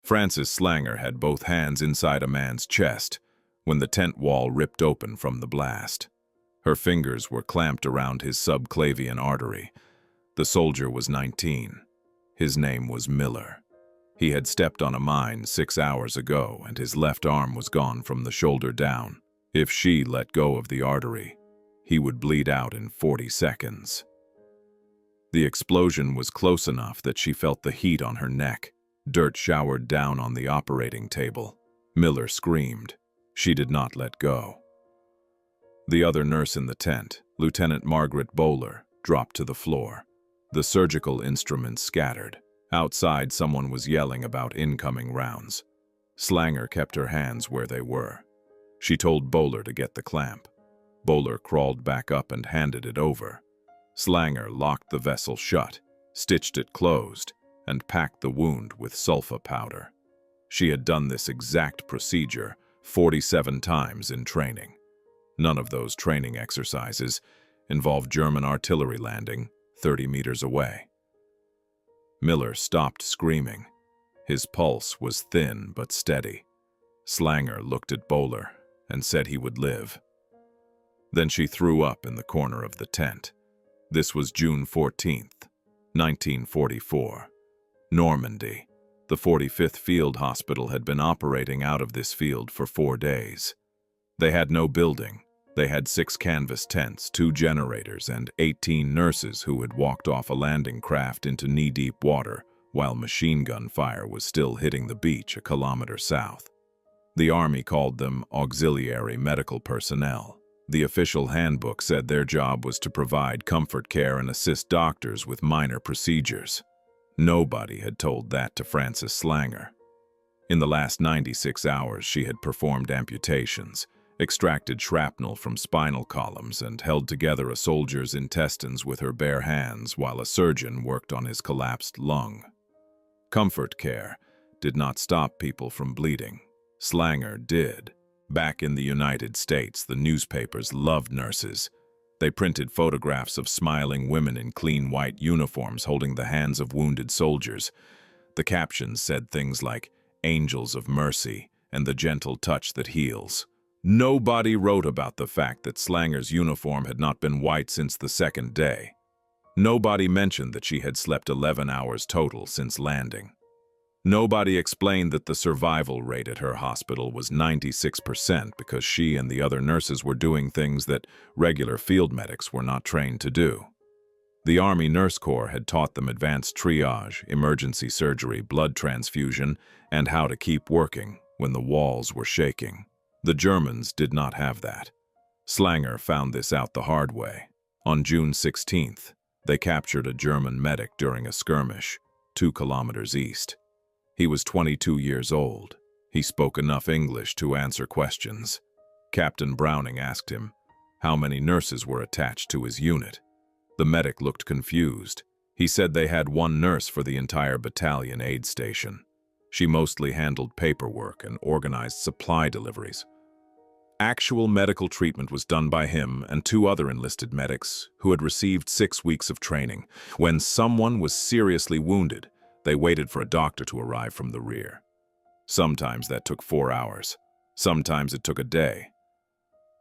Frances Slanger had both hands inside a man's chest when the tent wall ripped open from the blast. Her fingers were clamped around his subclavian artery. The soldier was 19. His name was Miller. He had stepped on a mine 6 hours ago, and his left arm was gone from the shoulder down. If she let go of the artery, he would bleed out in 40 seconds. The explosion was close enough that she felt the heat on her neck. Dirt showered down on the operating table. Miller screamed. She did not let go. The other nurse in the tent, Lieutenant Margaret Bowler, dropped to the floor. The surgical instruments scattered. Outside, someone was yelling about incoming rounds. Slanger kept her hands where they were. She told Bowler to get the clamp. Bowler crawled back up and handed it over. Slanger locked the vessel shut, stitched it closed, and packed the wound with sulfa powder. She had done this exact procedure 47 times in training. None of those training exercises involved German artillery landing 30 meters away. Miller stopped screaming. His pulse was thin but steady. Slanger looked at Bowler and said he would live. Then she threw up in the corner of the tent. This was June 14th, 1944. Normandy. The 45th Field Hospital had been operating out of this field for 4 days. They had no building. They had 6 canvas tents, 2 generators, and 18 nurses who had walked off a landing craft into knee-deep water while machine gun fire was still hitting the beach a kilometer south. The Army called them auxiliary medical personnel. The official handbook said their job was to provide comfort care and assist doctors with minor procedures. Nobody had told that to Frances Slanger. In the last 96 hours, she had performed amputations, extracted shrapnel from spinal columns, and held together a soldier's intestines with her bare hands while a surgeon worked on his collapsed lung. Comfort care did not stop people from bleeding. Slanger did. Back in the United States, the newspapers loved nurses. They printed photographs of smiling women in clean white uniforms holding the hands of wounded soldiers. The captions said things like, "Angels of Mercy," and "The Gentle Touch That Heals." Nobody wrote about the fact that Slanger's uniform had not been white since the second day. Nobody mentioned that she had slept 11 hours total since landing. Nobody explained that the survival rate at her hospital was 96% because she and the other nurses were doing things that regular field medics were not trained to do. The Army Nurse Corps had taught them advanced triage, emergency surgery, blood transfusion, and how to keep working when the walls were shaking. The Germans did not have that. Slanger found this out the hard way. On June 16th, they captured a German medic during a skirmish, 2 kilometers east. He was 22 years old. He spoke enough English to answer questions. Captain Browning asked him how many nurses were attached to his unit. The medic looked confused. He said they had 1 nurse for the entire battalion aid station. She mostly handled paperwork and organized supply deliveries. Actual medical treatment was done by him and 2 other enlisted medics who had received 6 weeks of training. When someone was seriously wounded, they waited for a doctor to arrive from the rear. Sometimes that took 4 hours. Sometimes it took a day.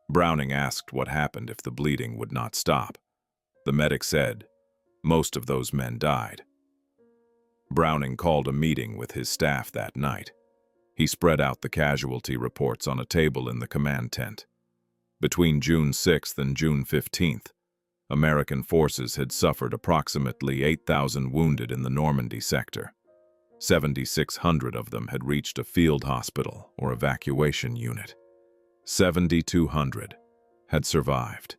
Browning asked what happened if the bleeding would not stop. The medic said, "Most of those men died." Browning called a meeting with his staff that night. He spread out the casualty reports on a table in the command tent. Between June 6th and June 15th, American forces had suffered approximately 8,000 wounded in the Normandy sector. 7,600 of them had reached a field hospital or evacuation unit. 7,200 had survived.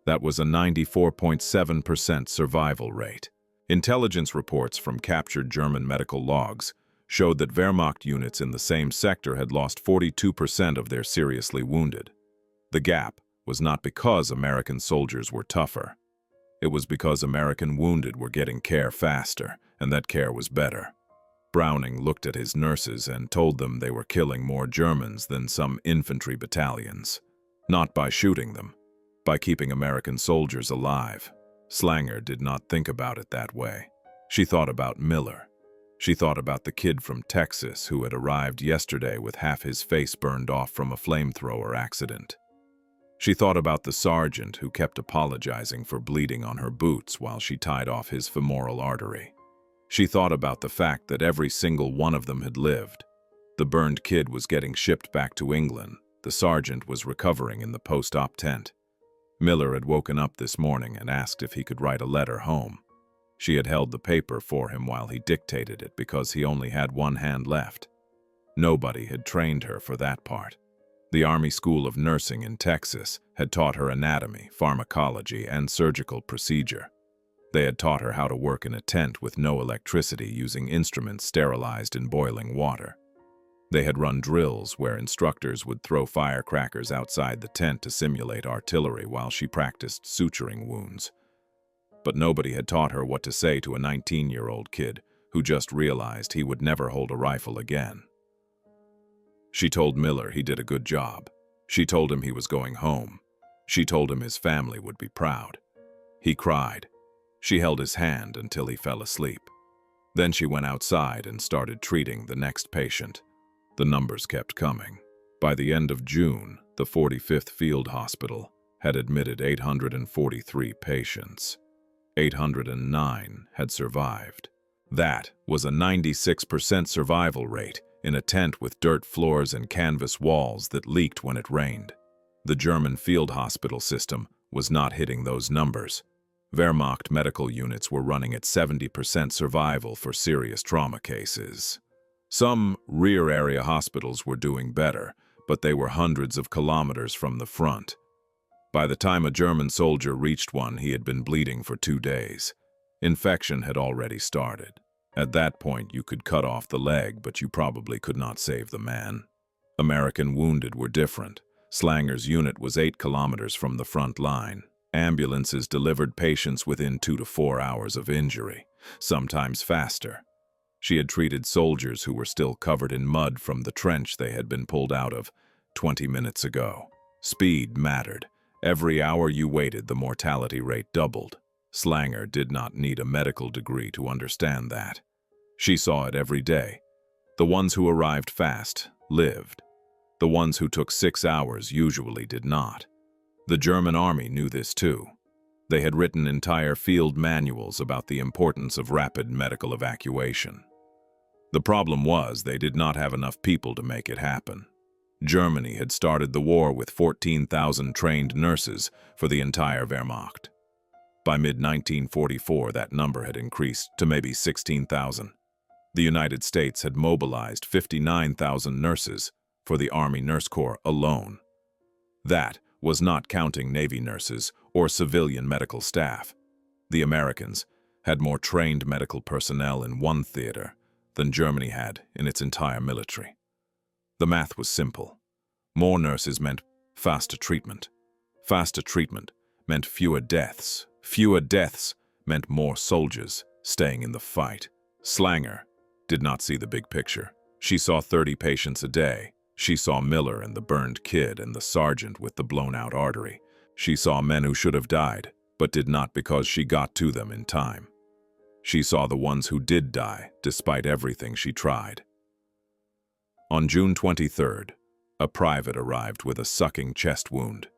That was a 94.7% survival rate. Intelligence reports from captured German medical logs showed that Wehrmacht units in the same sector had lost 42% of their seriously wounded. The gap was not because American soldiers were tougher. It was because American wounded were getting care faster, and that care was better. Browning looked at his nurses and told them they were killing more Germans than some infantry battalions. Not by shooting them, by keeping American soldiers alive. Slanger did not think about it that way. She thought about Miller. She thought about the kid from Texas who had arrived yesterday with half his face burned off from a flamethrower accident. She thought about the sergeant who kept apologizing for bleeding on her boots while she tied off his femoral artery. She thought about the fact that every single one of them had lived. The burned kid was getting shipped back to England. The sergeant was recovering in the post-op tent. Miller had woken up this morning and asked if he could write a letter home. She had held the paper for him while he dictated it because he only had one hand left. Nobody had trained her for that part. The Army School of Nursing in Texas had taught her anatomy, pharmacology, and surgical procedure. They had taught her how to work in a tent with no electricity using instruments sterilized in boiling water. They had run drills where instructors would throw firecrackers outside the tent to simulate artillery while she practiced suturing wounds. But nobody had taught her what to say to a 19-year-old kid who just realized he would never hold a rifle again. She told Miller he did a good job. She told him he was going home. She told him his family would be proud. He cried. She held his hand until he fell asleep. Then she went outside and started treating the next patient. The numbers kept coming. By the end of June, the 45th Field Hospital had admitted 843 patients. 809 had survived. That was a 96% survival rate in a tent with dirt floors and canvas walls that leaked when it rained. The German field hospital system was not hitting those numbers. Wehrmacht medical units were running at 70% survival for serious trauma cases. Some rear-area hospitals were doing better, but they were hundreds of kilometers from the front. By the time a German soldier reached one, he had been bleeding for 2 days. Infection had already started. At that point, you could cut off the leg, but you probably could not save the man. American wounded were different. Slanger's unit was 8 kilometers from the front line. Ambulances delivered patients within 2 to 4 hours of injury, sometimes faster. She had treated soldiers who were still covered in mud from the trench they had been pulled out of 20 minutes ago. Speed mattered. Every hour you waited, the mortality rate doubled. Slanger did not need a medical degree to understand that. She saw it every day. The ones who arrived fast lived. The ones who took 6 hours usually did not. The German army knew this too. They had written entire field manuals about the importance of rapid medical evacuation. The problem was they did not have enough people to make it happen. Germany had started the war with 14,000 trained nurses for the entire Wehrmacht. By mid-1944, that number had increased to maybe 16,000. The United States had mobilized 59,000 nurses for the Army Nurse Corps alone. That was not counting Navy nurses or civilian medical staff. The Americans had more trained medical personnel in one theater than Germany had in its entire military. The math was simple. More nurses meant faster treatment. Faster treatment meant fewer deaths. Fewer deaths meant more soldiers staying in the fight. Slanger did not see the big picture. She saw 30 patients a day. She saw Miller and the burned kid and the sergeant with the blown-out artery. She saw men who should have died, but did not because she got to them in time. She saw the ones who did die, despite everything she tried. On June 23rd, a private arrived with a sucking chest wound.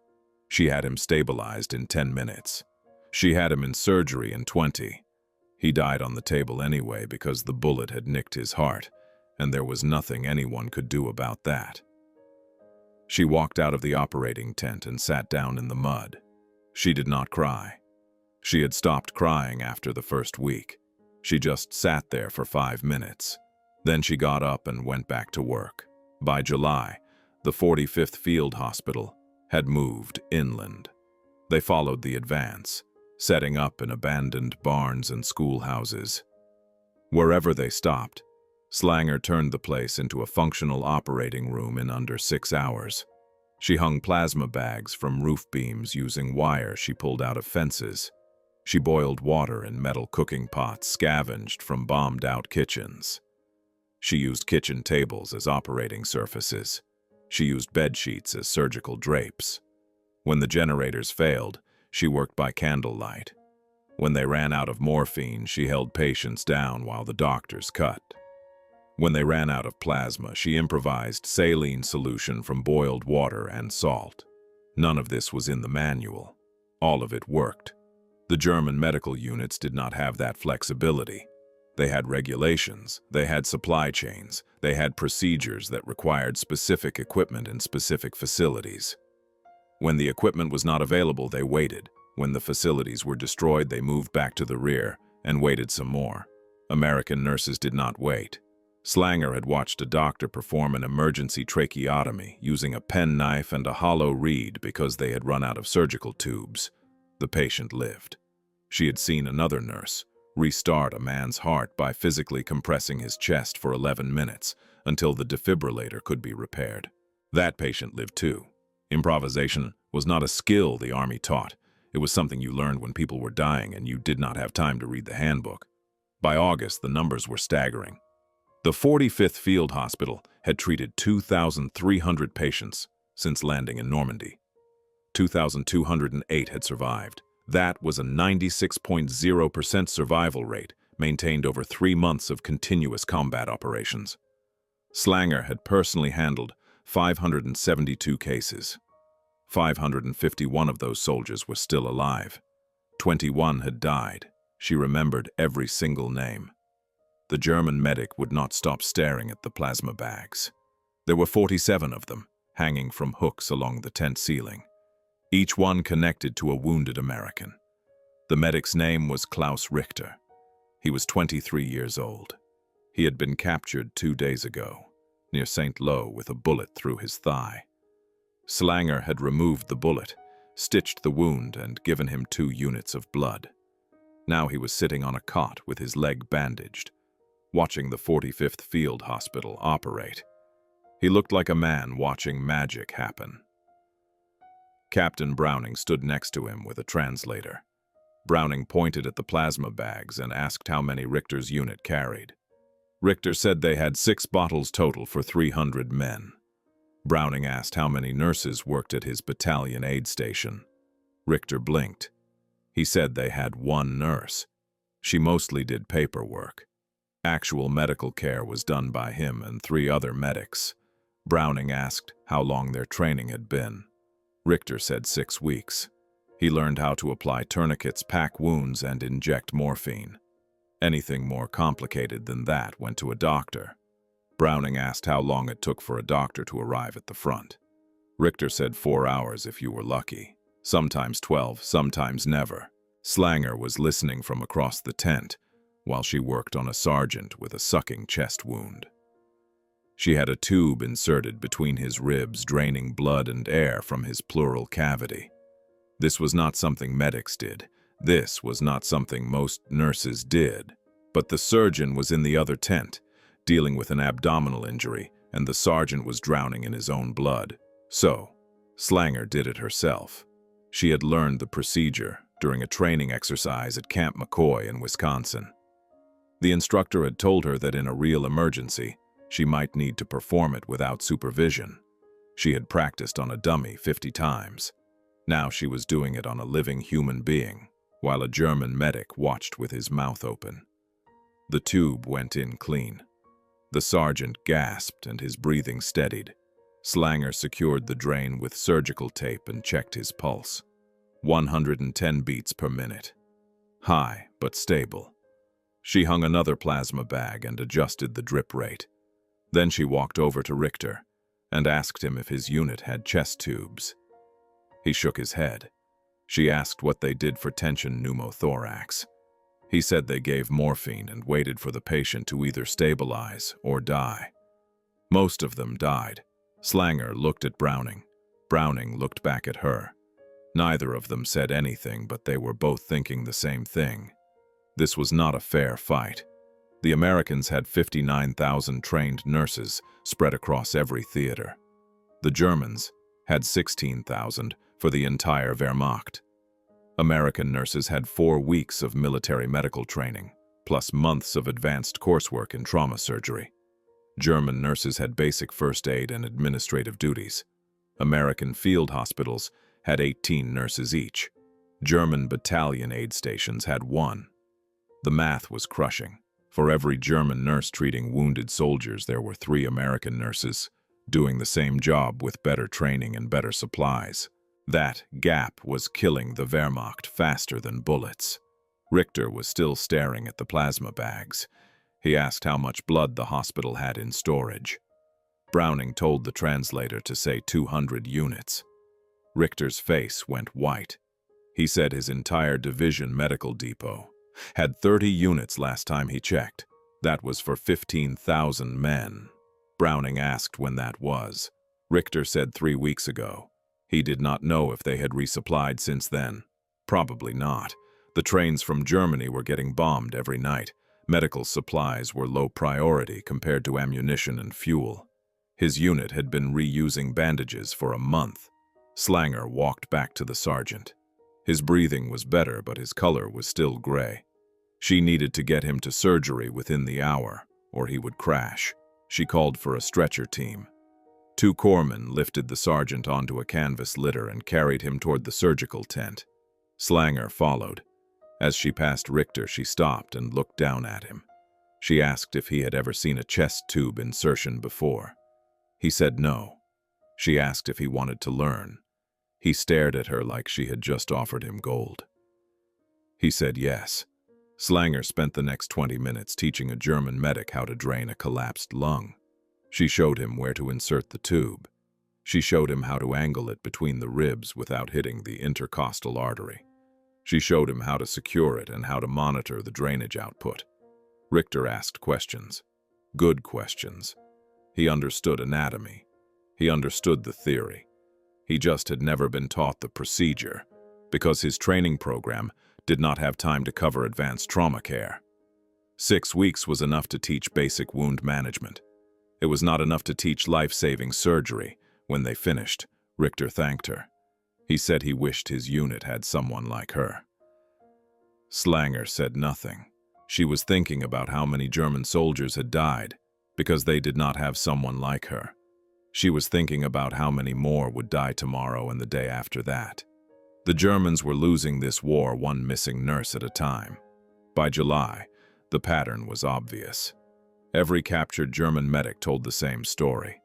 She had him stabilized in 10 minutes. She had him in surgery in 20. He died on the table anyway because the bullet had nicked his heart, and there was nothing anyone could do about that. She walked out of the operating tent and sat down in the mud. She did not cry. She had stopped crying after the first week. She just sat there for 5 minutes. Then she got up and went back to work. By July, the 45th Field Hospital had moved inland. They followed the advance, setting up in abandoned barns and schoolhouses. Wherever they stopped, Slanger turned the place into a functional operating room in under 6 hours. She hung plasma bags from roof beams using wire she pulled out of fences. She boiled water in metal cooking pots scavenged from bombed-out kitchens. She used kitchen tables as operating surfaces. She used bed sheets as surgical drapes. When the generators failed, she worked by candlelight. When they ran out of morphine, she held patients down while the doctors cut. When they ran out of plasma, she improvised saline solution from boiled water and salt. None of this was in the manual. All of it worked. The German medical units did not have that flexibility. They had regulations, they had supply chains, they had procedures that required specific equipment in specific facilities. When the equipment was not available, they waited. When the facilities were destroyed, they moved back to the rear and waited some more. American nurses did not wait. Slanger had watched a doctor perform an emergency tracheotomy using a penknife and a hollow reed because they had run out of surgical tubes. The patient lived. She had seen another nurse restart a man's heart by physically compressing his chest for 11 minutes until the defibrillator could be repaired. That patient lived too. Improvisation was not a skill the Army taught. It was something you learned when people were dying and you did not have time to read the handbook. By August, the numbers were staggering. The 45th Field Hospital had treated 2,300 patients since landing in Normandy. 2,208 had survived. That was a 96.0% survival rate, maintained over 3 months of continuous combat operations. Slanger had personally handled 572 cases. 551 of those soldiers were still alive. 21 had died. She remembered every single name. The German medic would not stop staring at the plasma bags. There were 47 of them, hanging from hooks along the tent ceiling. Each one connected to a wounded American. The medic's name was Klaus Richter. He was 23 years old. He had been captured 2 days ago, near St. Lo, with a bullet through his thigh. Slanger had removed the bullet, stitched the wound, and given him 2 units of blood. Now he was sitting on a cot with his leg bandaged, watching the 45th Field Hospital operate. He looked like a man watching magic happen. Captain Browning stood next to him with a translator. Browning pointed at the plasma bags and asked how many Richter's unit carried. Richter said they had 6 bottles total for 300 men. Browning asked how many nurses worked at his battalion aid station. Richter blinked. He said they had 1 nurse. She mostly did paperwork. Actual medical care was done by him and 3 other medics. Browning asked how long their training had been. Richter said 6 weeks. He learned how to apply tourniquets, pack wounds, and inject morphine. Anything more complicated than that went to a doctor. Browning asked how long it took for a doctor to arrive at the front. Richter said 4 hours if you were lucky. Sometimes 12, sometimes never. Slanger was listening from across the tent while she worked on a sergeant with a sucking chest wound. She had a tube inserted between his ribs, draining blood and air from his pleural cavity. This was not something medics did. This was not something most nurses did. But the surgeon was in the other tent, dealing with an abdominal injury, and the sergeant was drowning in his own blood. So, Slanger did it herself. She had learned the procedure during a training exercise at Camp McCoy in Wisconsin. The instructor had told her that in a real emergency, she might need to perform it without supervision. She had practiced on a dummy 50 times. Now she was doing it on a living human being, while a German medic watched with his mouth open. The tube went in clean. The sergeant gasped and his breathing steadied. Slanger secured the drain with surgical tape and checked his pulse. 110 beats per minute. High, but stable. She hung another plasma bag and adjusted the drip rate. Then she walked over to Richter and asked him if his unit had chest tubes. He shook his head. She asked what they did for tension pneumothorax. He said they gave morphine and waited for the patient to either stabilize or die. Most of them died. Slanger looked at Browning. Browning looked back at her. Neither of them said anything, but they were both thinking the same thing. This was not a fair fight. The Americans had 59,000 trained nurses spread across every theater. The Germans had 16,000 for the entire Wehrmacht. American nurses had 4 weeks of military medical training, plus months of advanced coursework in trauma surgery. German nurses had basic first aid and administrative duties. American field hospitals had 18 nurses each. German battalion aid stations had one. The math was crushing. For every German nurse treating wounded soldiers, there were 3 American nurses doing the same job with better training and better supplies. That gap was killing the Wehrmacht faster than bullets. Richter was still staring at the plasma bags. He asked how much blood the hospital had in storage. Browning told the translator to say 200 units. Richter's face went white. He said his entire division medical depot had 30 units last time he checked. That was for 15,000 men. Browning asked when that was. Richter said 3 weeks ago. He did not know if they had resupplied since then. Probably not. The trains from Germany were getting bombed every night. Medical supplies were low priority compared to ammunition and fuel. His unit had been reusing bandages for a month. Slanger walked back to the sergeant. His breathing was better, but his color was still gray. She needed to get him to surgery within the hour, or he would crash. She called for a stretcher team. 2 corpsmen lifted the sergeant onto a canvas litter and carried him toward the surgical tent. Slanger followed. As she passed Richter, she stopped and looked down at him. She asked if he had ever seen a chest tube insertion before. He said no. She asked if he wanted to learn. He stared at her like she had just offered him gold. He said yes. Slanger spent the next 20 minutes teaching a German medic how to drain a collapsed lung. She showed him where to insert the tube. She showed him how to angle it between the ribs without hitting the intercostal artery. She showed him how to secure it and how to monitor the drainage output. Richter asked questions. Good questions. He understood anatomy. He understood the theory. He just had never been taught the procedure, because his training program did not have time to cover advanced trauma care. 6 weeks was enough to teach basic wound management. It was not enough to teach life-saving surgery. When they finished, Richter thanked her. He said he wished his unit had someone like her. Slanger said nothing. She was thinking about how many German soldiers had died because they did not have someone like her. She was thinking about how many more would die tomorrow and the day after that. The Germans were losing this war 1 missing nurse at a time. By July, the pattern was obvious. Every captured German medic told the same story.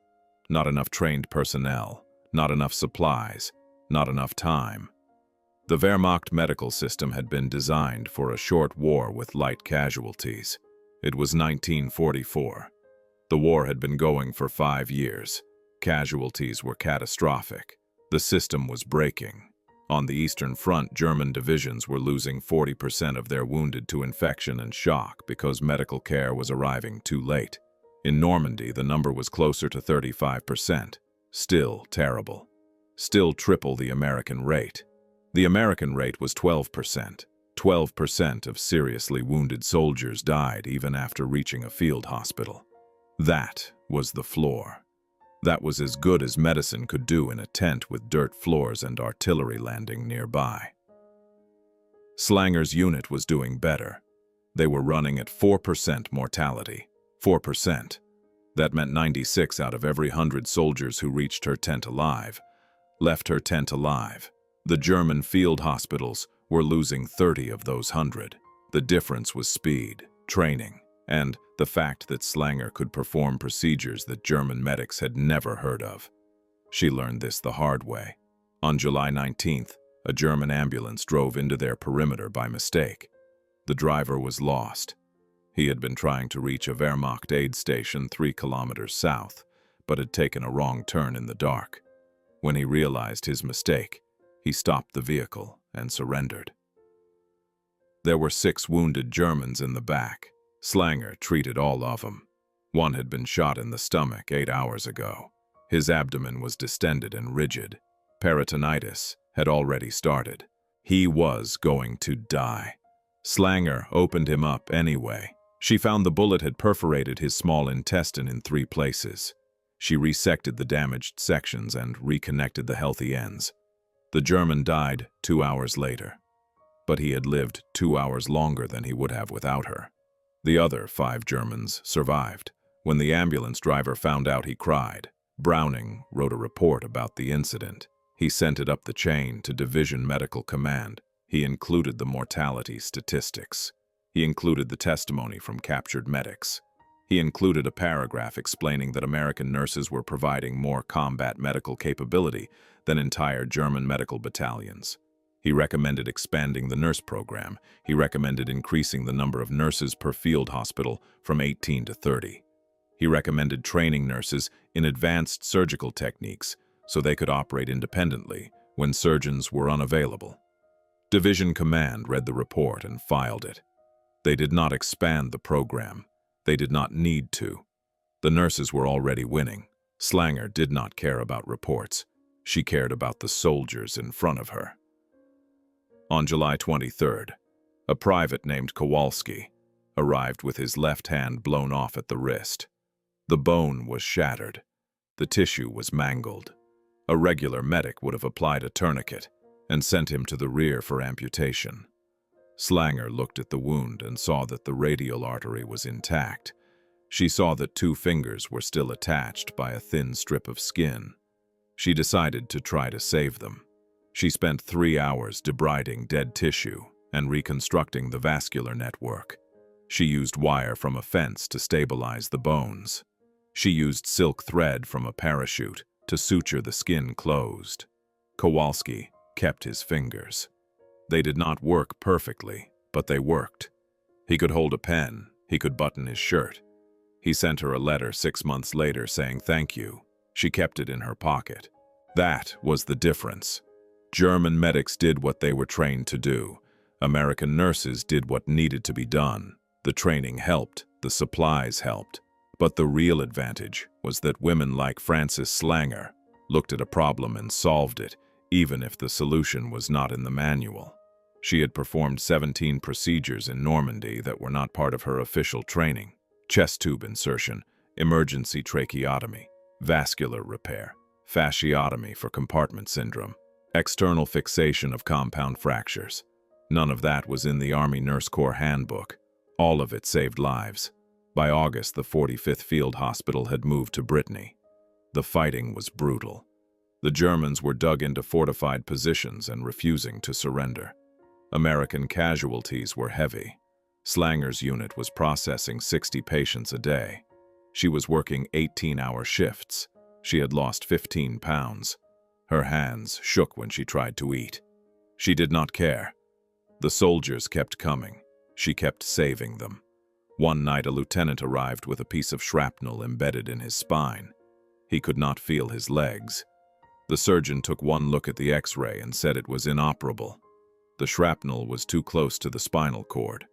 Not enough trained personnel, not enough supplies, not enough time. The Wehrmacht medical system had been designed for a short war with light casualties. It was 1944. The war had been going for 5 years. Casualties were catastrophic. The system was breaking. On the Eastern Front, German divisions were losing 40% of their wounded to infection and shock because medical care was arriving too late. In Normandy, the number was closer to 35%. Still terrible. Still triple the American rate. The American rate was 12%. 12% of seriously wounded soldiers died even after reaching a field hospital. That was the floor. That was as good as medicine could do in a tent with dirt floors and artillery landing nearby. Slanger's unit was doing better. They were running at 4% mortality. 4%. That meant 96 out of every 100 soldiers who reached her tent alive left her tent alive. The German field hospitals were losing 30 of those 100. The difference was speed, training, and the fact that Slanger could perform procedures that German medics had never heard of. She learned this the hard way. On July 19th, a German ambulance drove into their perimeter by mistake. The driver was lost. He had been trying to reach a Wehrmacht aid station 3 kilometers south, but had taken a wrong turn in the dark. When he realized his mistake, he stopped the vehicle and surrendered. There were 6 wounded Germans in the back. Slanger treated all of them. One had been shot in the stomach 8 hours ago. His abdomen was distended and rigid. Peritonitis had already started. He was going to die. Slanger opened him up anyway. She found the bullet had perforated his small intestine in 3 places. She resected the damaged sections and reconnected the healthy ends. The German died 2 hours later, but he had lived 2 hours longer than he would have without her. The other 5 Germans survived. When the ambulance driver found out, he cried. Browning wrote a report about the incident. He sent it up the chain to Division Medical Command. He included the mortality statistics. He included the testimony from captured medics. He included a paragraph explaining that American nurses were providing more combat medical capability than entire German medical battalions. He recommended expanding the nurse program. He recommended increasing the number of nurses per field hospital from 18 to 30. He recommended training nurses in advanced surgical techniques so they could operate independently when surgeons were unavailable. Division Command read the report and filed it. They did not expand the program. They did not need to. The nurses were already winning. Slanger did not care about reports. She cared about the soldiers in front of her. On July 23rd, a private named Kowalski arrived with his left hand blown off at the wrist. The bone was shattered. The tissue was mangled. A regular medic would have applied a tourniquet and sent him to the rear for amputation. Slanger looked at the wound and saw that the radial artery was intact. She saw that 2 fingers were still attached by a thin strip of skin. She decided to try to save them. She spent 3 hours debriding dead tissue and reconstructing the vascular network. She used wire from a fence to stabilize the bones. She used silk thread from a parachute to suture the skin closed. Kowalski kept his fingers. They did not work perfectly, but they worked. He could hold a pen. He could button his shirt. He sent her a letter 6 months later saying thank you. She kept it in her pocket. That was the difference. German medics did what they were trained to do. American nurses did what needed to be done. The training helped. The supplies helped. But the real advantage was that women like Frances Slanger looked at a problem and solved it, even if the solution was not in the manual. She had performed 17 procedures in Normandy that were not part of her official training: chest tube insertion, emergency tracheotomy, vascular repair, fasciotomy for compartment syndrome, external fixation of compound fractures. None of that was in the Army Nurse Corps handbook. All of it saved lives. By August, the 45th Field Hospital had moved to Brittany. The fighting was brutal. The Germans were dug into fortified positions and refusing to surrender. American casualties were heavy. Slanger's unit was processing 60 patients a day. She was working 18-hour shifts. She had lost 15 pounds. Her hands shook when she tried to eat. She did not care. The soldiers kept coming. She kept saving them. One night, a lieutenant arrived with a piece of shrapnel embedded in his spine. He could not feel his legs. The surgeon took one look at the X-ray and said it was inoperable. The shrapnel was too close to the spinal cord.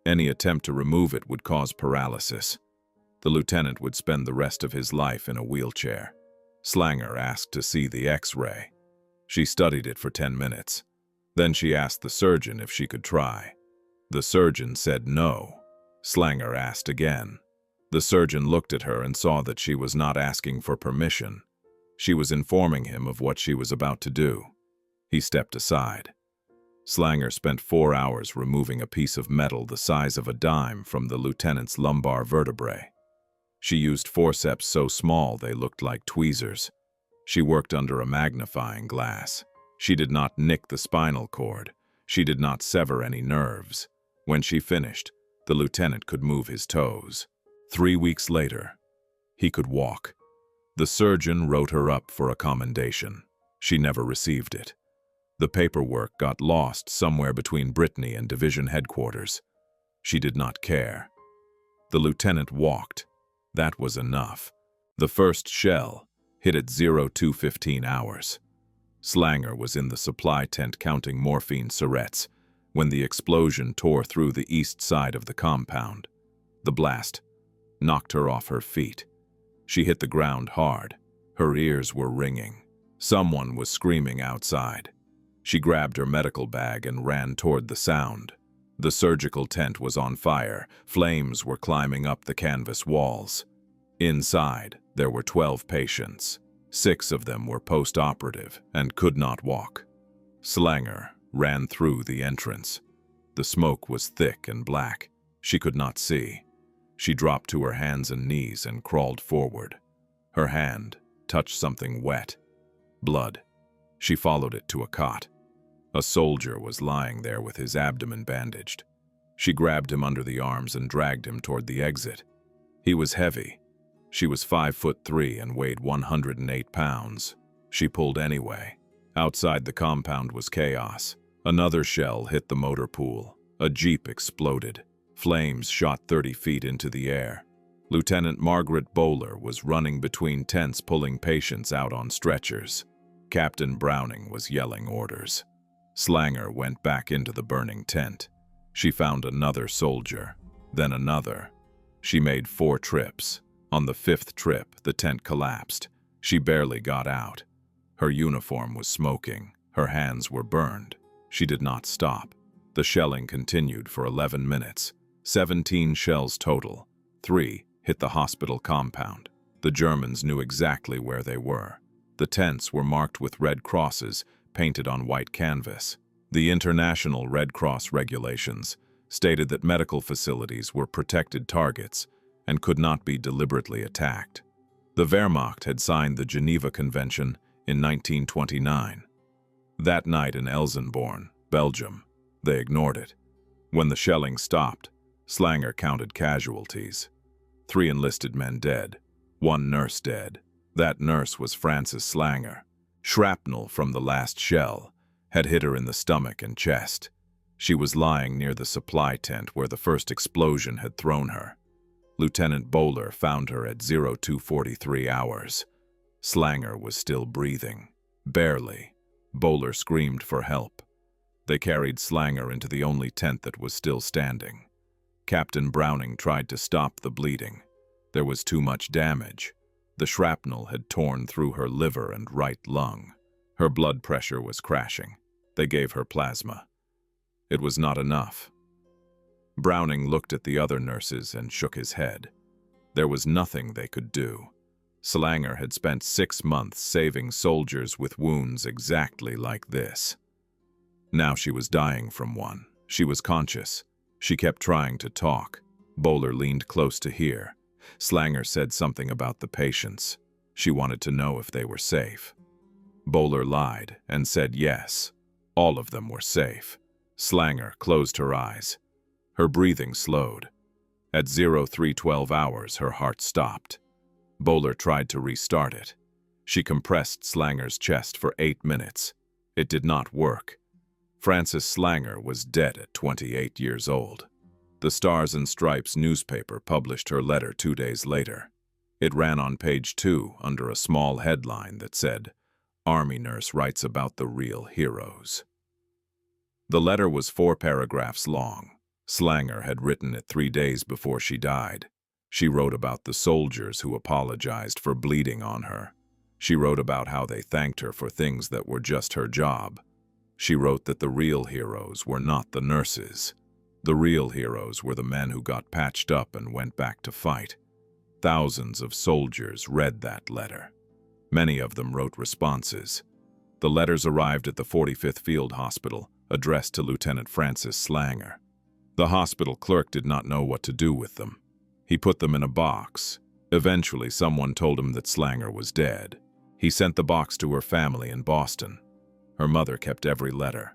Any attempt to remove it would cause paralysis. The lieutenant would spend the rest of his life in a wheelchair. Slanger asked to see the X-ray. She studied it for 10 minutes. Then she asked the surgeon if she could try. The surgeon said no. Slanger asked again. The surgeon looked at her and saw that she was not asking for permission. She was informing him of what she was about to do. He stepped aside. Slanger spent 4 hours removing a piece of metal the size of a dime from the lieutenant's lumbar vertebrae. She used forceps so small they looked like tweezers. She worked under a magnifying glass. She did not nick the spinal cord. She did not sever any nerves. When she finished, the lieutenant could move his toes. 3 weeks later, he could walk. The surgeon wrote her up for a commendation. She never received it. The paperwork got lost somewhere between Brittany and division headquarters. She did not care. The lieutenant walked. That was enough. The first shell hit at 02:15 hours. Slanger was in the supply tent counting morphine syrettes when the explosion tore through the east side of the compound. The blast knocked her off her feet. She hit the ground hard. Her ears were ringing. Someone was screaming outside. She grabbed her medical bag and ran toward the sound. The surgical tent was on fire. Flames were climbing up the canvas walls. Inside, there were 12 patients. 6 of them were post-operative and could not walk. Slanger ran through the entrance. The smoke was thick and black. She could not see. She dropped to her hands and knees and crawled forward. Her hand touched something wet. Blood. She followed it to a cot. A soldier was lying there with his abdomen bandaged. She grabbed him under the arms and dragged him toward the exit. He was heavy. She was 5'3" and weighed 108 pounds. She pulled anyway. Outside the compound was chaos. Another shell hit the motor pool. A jeep exploded. Flames shot 30 feet into the air. Lieutenant Margaret Bowler was running between tents pulling patients out on stretchers. Captain Browning was yelling orders. Slanger went back into the burning tent. She found another soldier, then another. She made 4 trips. On the 5th trip, the tent collapsed. She barely got out. Her uniform was smoking. Her hands were burned. She did not stop. The shelling continued for 11 minutes. 17 shells total. 3 hit the hospital compound. The Germans knew exactly where they were. The tents were marked with red crosses painted on white canvas. The International Red Cross regulations stated that medical facilities were protected targets and could not be deliberately attacked. The Wehrmacht had signed the Geneva Convention in 1929. That night in Elsenborn, Belgium, they ignored it. When the shelling stopped, Slanger counted casualties. 3 enlisted men dead, 1 nurse dead. That nurse was Frances Slanger. Shrapnel from the last shell had hit her in the stomach and chest. She was lying near the supply tent where the first explosion had thrown her. Lieutenant Bowler found her at 02:43 hours. Slanger was still breathing. Barely. Bowler screamed for help. They carried Slanger into the only tent that was still standing. Captain Browning tried to stop the bleeding. There was too much damage. The shrapnel had torn through her liver and right lung. Her blood pressure was crashing. They gave her plasma. It was not enough. Browning looked at the other nurses and shook his head. There was nothing they could do. Slanger had spent 6 months saving soldiers with wounds exactly like this. Now she was dying from one. She was conscious. She kept trying to talk. Bowler leaned close to hear. Slanger said something about the patients. She wanted to know if they were safe. Bowler lied and said yes. All of them were safe. Slanger closed her eyes. Her breathing slowed. At 03:12 hours, her heart stopped. Bowler tried to restart it. She compressed Slanger's chest for 8 minutes. It did not work. Frances Slanger was dead at 28 years old. The Stars and Stripes newspaper published her letter 2 days later. It ran on page 2 under a small headline that said, "Army nurse writes about the real heroes." The letter was 4 paragraphs long. Slanger had written it 3 days before she died. She wrote about the soldiers who apologized for bleeding on her. She wrote about how they thanked her for things that were just her job. She wrote that the real heroes were not the nurses. The real heroes were the men who got patched up and went back to fight. Thousands of soldiers read that letter. Many of them wrote responses. The letters arrived at the 45th Field Hospital, addressed to Lieutenant Francis Slanger. The hospital clerk did not know what to do with them. He put them in a box. Eventually, someone told him that Slanger was dead. He sent the box to her family in Boston. Her mother kept every letter.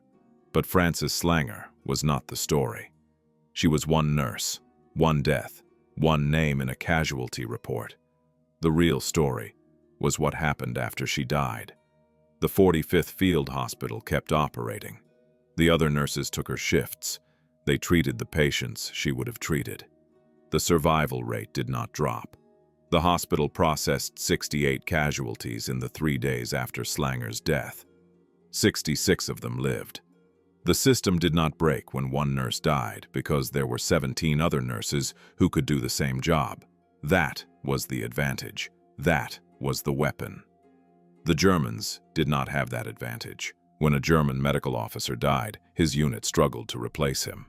But Frances Slanger was not the story. She was one nurse, one death, one name in a casualty report. The real story was what happened after she died. The 45th Field Hospital kept operating. The other nurses took her shifts. They treated the patients she would have treated. The survival rate did not drop. The hospital processed 68 casualties in the 3 days after Slanger's death. 66 of them lived. The system did not break when one nurse died because there were 17 other nurses who could do the same job. That was the advantage. That was the weapon. The Germans did not have that advantage. When a German medical officer died, his unit struggled to replace him.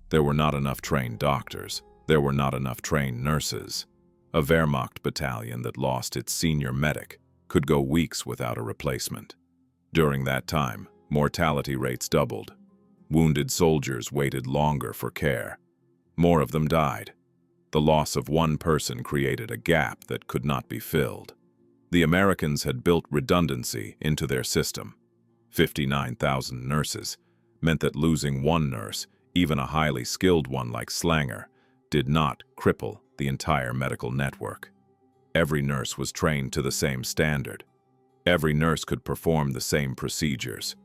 There were not enough trained doctors. There were not enough trained nurses. A Wehrmacht battalion that lost its senior medic could go weeks without a replacement. During that time, mortality rates doubled. Wounded soldiers waited longer for care. More of them died. The loss of one person created a gap that could not be filled. The Americans had built redundancy into their system. 59,000 nurses, meant that losing one nurse, even a highly skilled one like Slanger, did not cripple the entire medical network. Every nurse was trained to the same standard. Every nurse could perform the same procedures.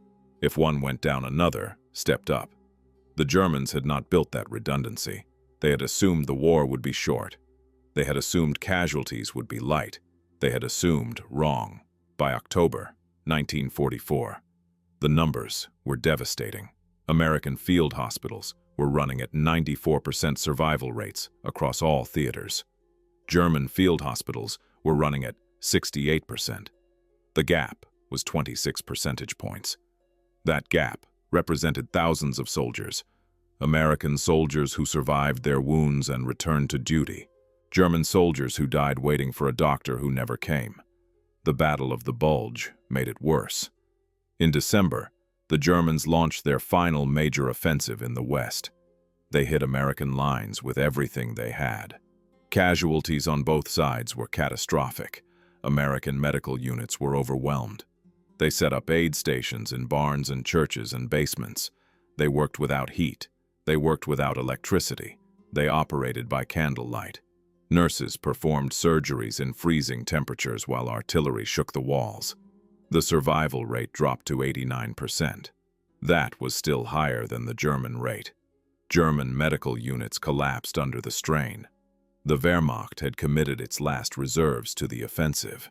If one went down, another stepped up. The Germans had not built that redundancy. They had assumed the war would be short. They had assumed casualties would be light. They had assumed wrong. By October 1944, the numbers were devastating. American field hospitals were running at 94% survival rates across all theaters. German field hospitals were running at 68%. The gap was 26 percentage points. That gap represented thousands of soldiers. American soldiers who survived their wounds and returned to duty. German soldiers who died waiting for a doctor who never came. The Battle of the Bulge made it worse. In December, the Germans launched their final major offensive in the West. They hit American lines with everything they had. Casualties on both sides were catastrophic. American medical units were overwhelmed. They set up aid stations in barns and churches and basements. They worked without heat. They worked without electricity. They operated by candlelight. Nurses performed surgeries in freezing temperatures while artillery shook the walls. The survival rate dropped to 89%. That was still higher than the German rate. German medical units collapsed under the strain. The Wehrmacht had committed its last reserves to the offensive.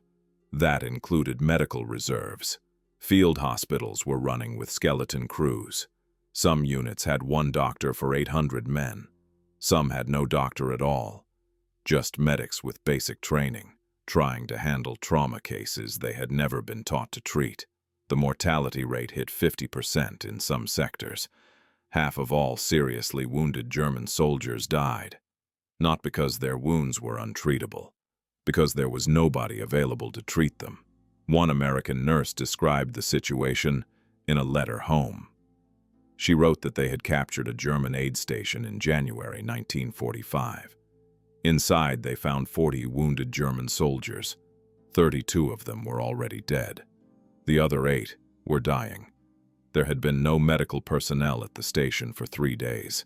That included medical reserves. Field hospitals were running with skeleton crews. Some units had one doctor for 800 men. Some had no doctor at all. Just medics with basic training, trying to handle trauma cases they had never been taught to treat. The mortality rate hit 50% in some sectors. Half of all seriously wounded German soldiers died. Not because their wounds were untreatable, because there was nobody available to treat them. One American nurse described the situation in a letter home. She wrote that they had captured a German aid station in January 1945. Inside, they found 40 wounded German soldiers. 32 of them were already dead. The other 8 were dying. There had been no medical personnel at the station for 3 days.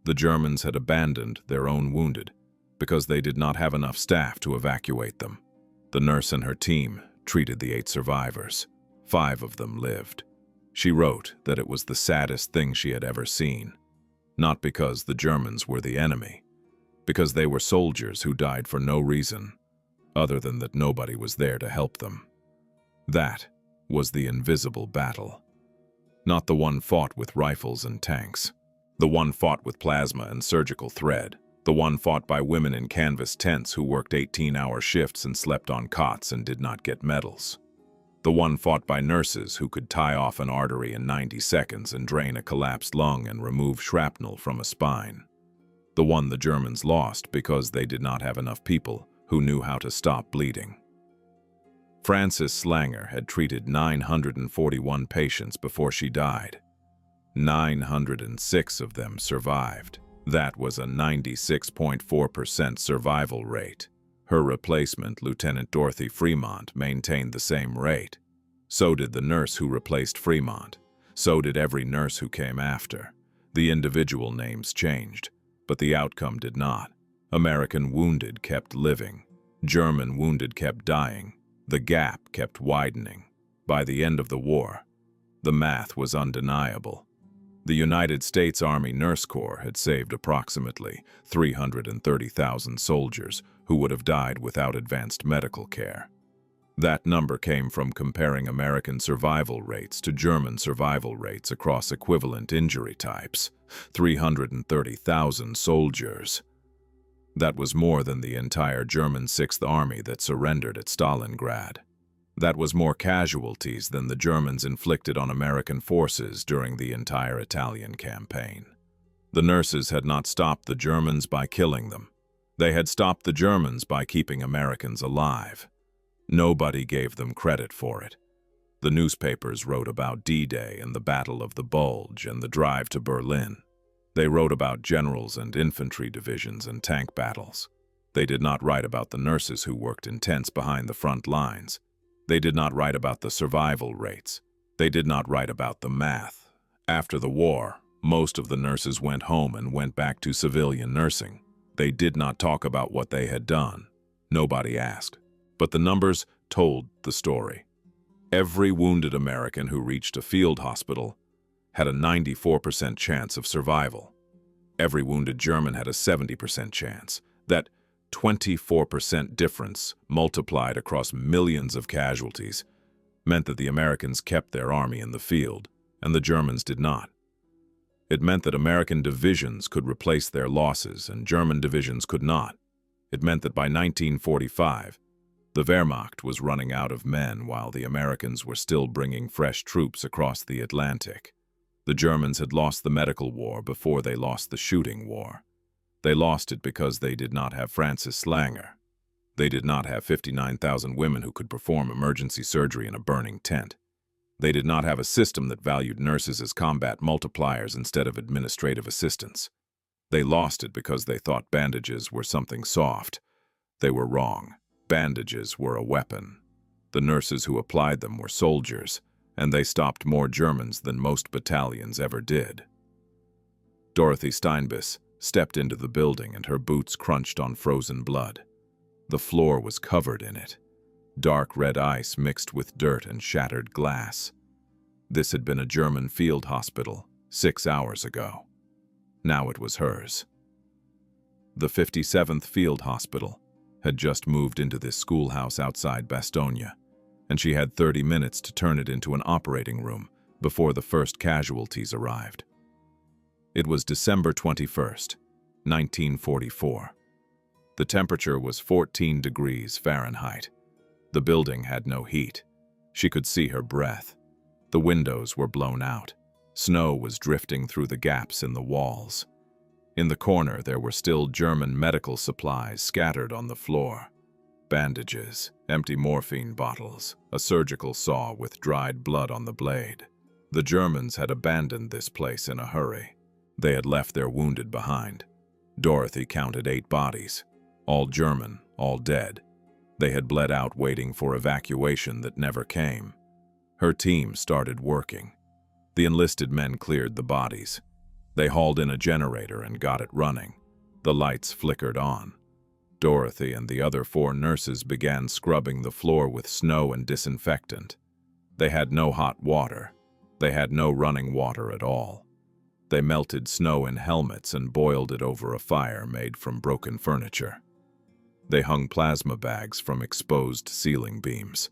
The Germans had abandoned their own wounded because they did not have enough staff to evacuate them. The nurse and her team treated the 8 survivors. 5 of them lived. She wrote that it was the saddest thing she had ever seen. Not because the Germans were the enemy, because they were soldiers who died for no reason, other than that nobody was there to help them. That was the invisible battle. Not the one fought with rifles and tanks. The one fought with plasma and surgical thread. The one fought by women in canvas tents who worked 18-hour shifts and slept on cots and did not get medals. The one fought by nurses who could tie off an artery in 90 seconds and drain a collapsed lung and remove shrapnel from a spine. The one the Germans lost because they did not have enough people who knew how to stop bleeding. Frances Slanger had treated 941 patients before she died. 906 of them survived. That was a 96.4% survival rate. Her replacement, Lieutenant Dorothy Fremont, maintained the same rate. So did the nurse who replaced Fremont. So did every nurse who came after. The individual names changed, but the outcome did not. American wounded kept living. German wounded kept dying. The gap kept widening. By the end of the war, the math was undeniable. The United States Army Nurse Corps had saved approximately 330,000 soldiers who would have died without advanced medical care. That number came from comparing American survival rates to German survival rates across equivalent injury types. 330,000 soldiers. That was more than the entire German Sixth Army that surrendered at Stalingrad. That was more casualties than the Germans inflicted on American forces during the entire Italian campaign. The nurses had not stopped the Germans by killing them. They had stopped the Germans by keeping Americans alive. Nobody gave them credit for it. The newspapers wrote about D-Day and the Battle of the Bulge and the drive to Berlin. They wrote about generals and infantry divisions and tank battles. They did not write about the nurses who worked in tents behind the front lines. They did not write about the survival rates. They did not write about the math. After the war, most of the nurses went home and went back to civilian nursing. They did not talk about what they had done. Nobody asked. But the numbers told the story. Every wounded American who reached a field hospital had a 94% chance of survival. Every wounded German had a 70% chance. That 24% difference multiplied across millions of casualties meant that the Americans kept their army in the field, and the Germans did not. It meant that American divisions could replace their losses and German divisions could not. It meant that by 1945, the Wehrmacht was running out of men while the Americans were still bringing fresh troops across the Atlantic. The Germans had lost the medical war before they lost the shooting war. They lost it because they did not have Francis Slanger. They did not have 59,000 women who could perform emergency surgery in a burning tent. They did not have a system that valued nurses as combat multipliers instead of administrative assistants. They lost it because they thought bandages were something soft. They were wrong. Bandages were a weapon. The nurses who applied them were soldiers, and they stopped more Germans than most battalions ever did. Dorothy Steinbis stepped into the building and her boots crunched on frozen blood. The floor was covered in it. Dark red ice mixed with dirt and shattered glass. This had been a German field hospital 6 hours ago. Now it was hers. The 57th Field Hospital had just moved into this schoolhouse outside Bastogne, and she had 30 minutes to turn it into an operating room before the first casualties arrived. It was December 21st, 1944. The temperature was 14 degrees Fahrenheit. The building had no heat. She could see her breath. The windows were blown out. Snow was drifting through the gaps in the walls. In the corner, there were still German medical supplies scattered on the floor. Bandages, empty morphine bottles, a surgical saw with dried blood on the blade. The Germans had abandoned this place in a hurry. They had left their wounded behind. Dorothy counted 8 bodies, all German, all dead. They had bled out waiting for evacuation that never came. Her team started working. The enlisted men cleared the bodies. They hauled in a generator and got it running. The lights flickered on. Dorothy and the other 4 nurses began scrubbing the floor with snow and disinfectant. They had no hot water. They had no running water at all. They melted snow in helmets and boiled it over a fire made from broken furniture. They hung plasma bags from exposed ceiling beams.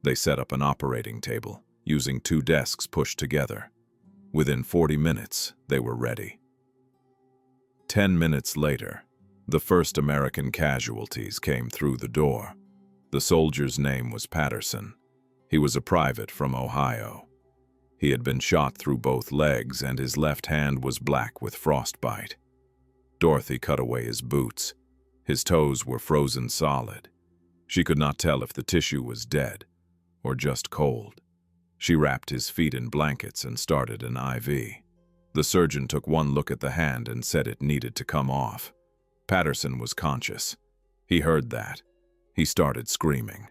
They set up an operating table, using 2 desks pushed together. Within 40 minutes, they were ready. 10 minutes later, the first American casualties came through the door. The soldier's name was Patterson. He was a private from Ohio. He had been shot through both legs and his left hand was black with frostbite. Dorothy cut away his boots. His toes were frozen solid. She could not tell if the tissue was dead or just cold. She wrapped his feet in blankets and started an IV. The surgeon took one look at the hand and said it needed to come off. Patterson was conscious. He heard that. He started screaming.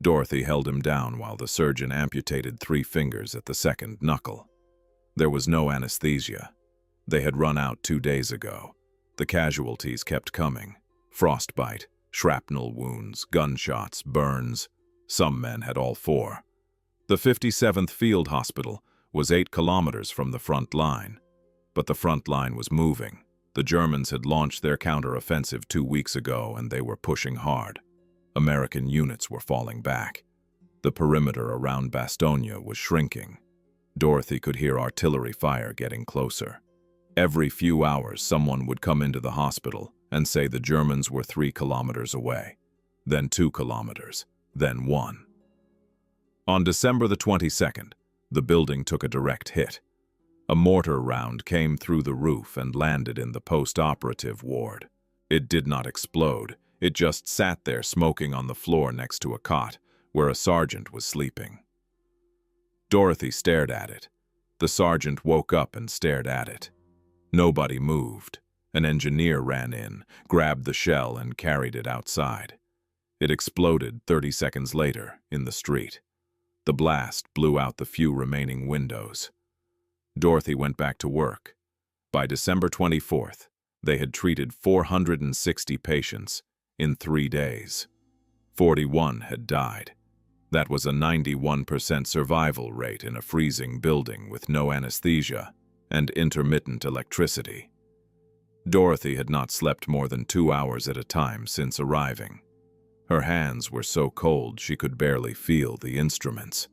Dorothy held him down while the surgeon amputated 3 fingers at the second knuckle. There was no anesthesia. They had run out 2 days ago. The casualties kept coming. Frostbite, shrapnel wounds, gunshots, burns. Some men had all 4. The 57th Field Hospital was 8 kilometers from the front line. But the front line was moving. The Germans had launched their counter-offensive 2 weeks ago and they were pushing hard. American units were falling back. The perimeter around Bastogne was shrinking. Dorothy could hear artillery fire getting closer. Every few hours, someone would come into the hospital and say the Germans were 3 kilometers away, then 2 kilometers, then 1. On December the 22nd, the building took a direct hit. A mortar round came through the roof and landed in the post-operative ward. It did not explode. It just sat there smoking on the floor next to a cot, where a sergeant was sleeping. Dorothy stared at it. The sergeant woke up and stared at it. Nobody moved. An engineer ran in, grabbed the shell and carried it outside. It exploded 30 seconds later in the street. The blast blew out the few remaining windows. Dorothy went back to work. By December 24th, they had treated 460 patients in 3 days. 41 had died. That was a 91% survival rate in a freezing building with no anesthesia and intermittent electricity. Dorothy had not slept more than 2 hours at a time since arriving. Her hands were so cold she could barely feel the instruments.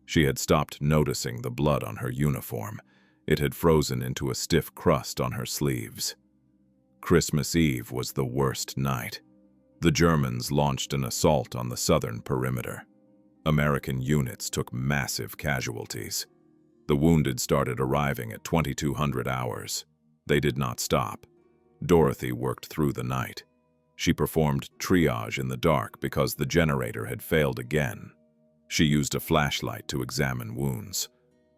She had stopped noticing the blood on her uniform. It had frozen into a stiff crust on her sleeves. Christmas Eve was the worst night. The Germans launched an assault on the southern perimeter. American units took massive casualties. The wounded started arriving at 2200 hours. They did not stop. Dorothy worked through the night. She performed triage in the dark because the generator had failed again. She used a flashlight to examine wounds.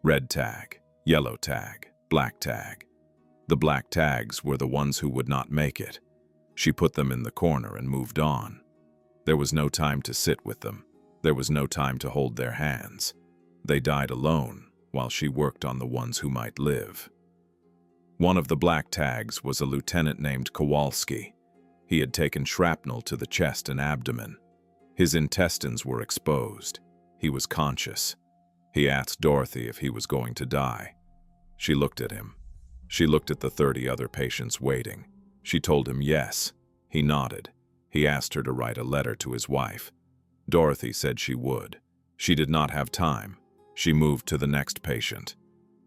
Red tag, yellow tag, black tag. The black tags were the ones who would not make it. She put them in the corner and moved on. There was no time to sit with them. There was no time to hold their hands. They died alone while she worked on the ones who might live. One of the black tags was a lieutenant named Kowalski. He had taken shrapnel to the chest and abdomen. His intestines were exposed. He was conscious. He asked Dorothy if he was going to die. She looked at him. She looked at the 30 other patients waiting. She told him yes. He nodded. He asked her to write a letter to his wife. Dorothy said she would. She did not have time. She moved to the next patient.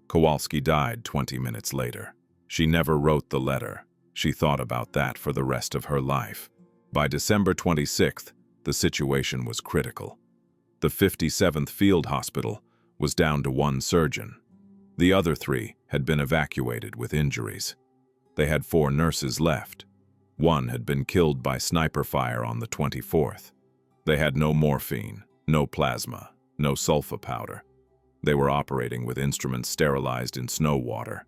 Kowalski died 20 minutes later. She never wrote the letter. She thought about that for the rest of her life. By December 26th, the situation was critical. The 57th Field Hospital was down to 1 surgeon. The other 3 had been evacuated with injuries. They had 4 nurses left. 1 had been killed by sniper fire on the 24th. They had no morphine, no plasma, no sulfa powder. They were operating with instruments sterilized in snow water.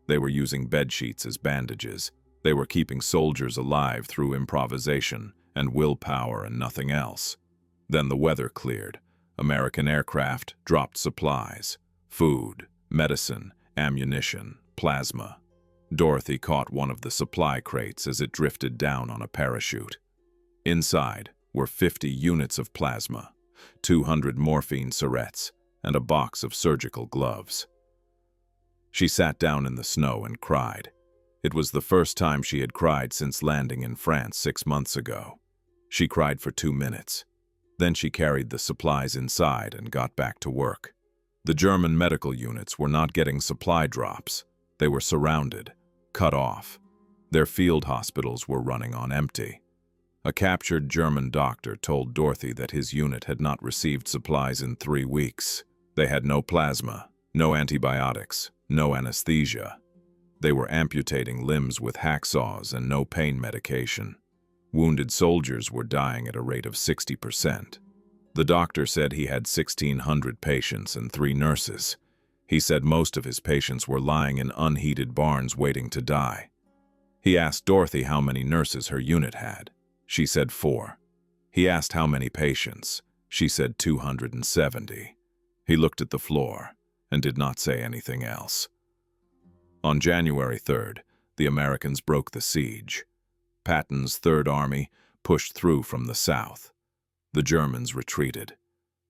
They were using bed sheets as bandages. They were keeping soldiers alive through improvisation and willpower and nothing else. Then the weather cleared. American aircraft dropped supplies, food, medicine, ammunition, plasma. Dorothy caught one of the supply crates as it drifted down on a parachute. Inside were 50 units of plasma, 200 morphine syrettes, and a box of surgical gloves. She sat down in the snow and cried. It was the first time she had cried since landing in France 6 months ago. She cried for 2 minutes. Then she carried the supplies inside and got back to work. The German medical units were not getting supply drops. They were surrounded, cut off. Their field hospitals were running on empty. A captured German doctor told Dorothy that his unit had not received supplies in 3 weeks. They had no plasma, no antibiotics, no anesthesia. They were amputating limbs with hacksaws and no pain medication. Wounded soldiers were dying at a rate of 60%. The doctor said he had 1,600 patients and 3 nurses. He said most of his patients were lying in unheated barns waiting to die. He asked Dorothy how many nurses her unit had. She said 4. He asked how many patients. She said 270. He looked at the floor and did not say anything else. On January 3rd, the Americans broke the siege. Patton's Third Army pushed through from the south. The Germans retreated.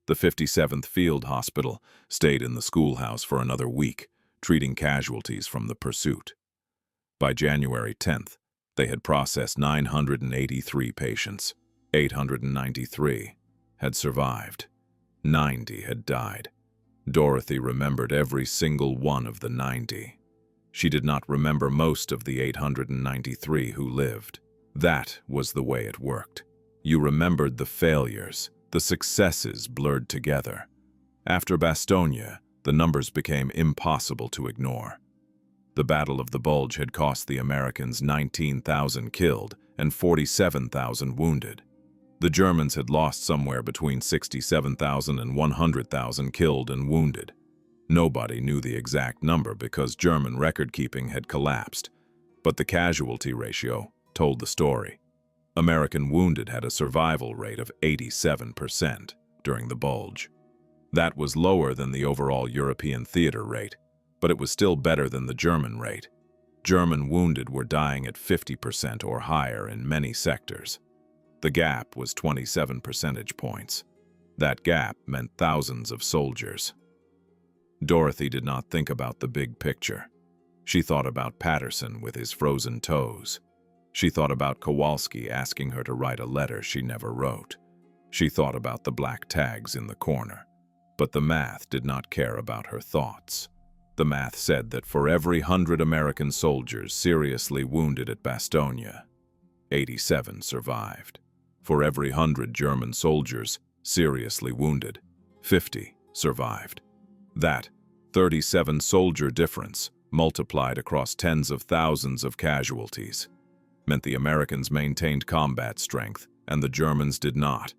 The 57th Field Hospital stayed in the schoolhouse for another week, treating casualties from the pursuit. By January 10th, they had processed 983 patients. 893 had survived. 90 had died. Dorothy remembered every single one of the 90. She did not remember most of the 893 who lived. That was the way it worked. You remembered the failures, the successes blurred together. After Bastogne, the numbers became impossible to ignore. The Battle of the Bulge had cost the Americans 19,000 killed and 47,000 wounded. The Germans had lost somewhere between 67,000 and 100,000 killed and wounded. Nobody knew the exact number because German record-keeping had collapsed, but the casualty ratio told the story. American wounded had a survival rate of 87% during the Bulge. That was lower than the overall European theater rate, but it was still better than the German rate. German wounded were dying at 50% or higher in many sectors. The gap was 27 percentage points. That gap meant thousands of soldiers. Dorothy did not think about the big picture. She thought about Patterson with his frozen toes. She thought about Kowalski asking her to write a letter she never wrote. She thought about the black tags in the corner. But the math did not care about her thoughts. The math said that for every 100 American soldiers seriously wounded at Bastogne, 87 survived. For every 100 German soldiers seriously wounded, 50 survived. That 37-soldier difference, multiplied across tens of thousands of casualties, meant the Americans maintained combat strength and the Germans did not.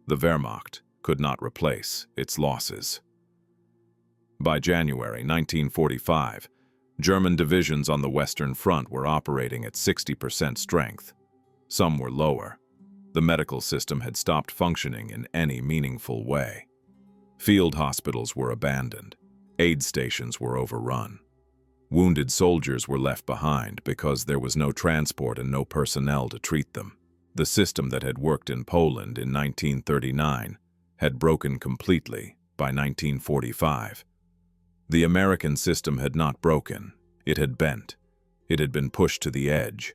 The Wehrmacht could not replace its losses. By January 1945, German divisions on the Western Front were operating at 60% strength. Some were lower. The medical system had stopped functioning in any meaningful way. Field hospitals were abandoned. Aid stations were overrun. Wounded soldiers were left behind because there was no transport and no personnel to treat them. The system that had worked in Poland in 1939 had broken completely by 1945. The American system had not broken. It had bent. It had been pushed to the edge.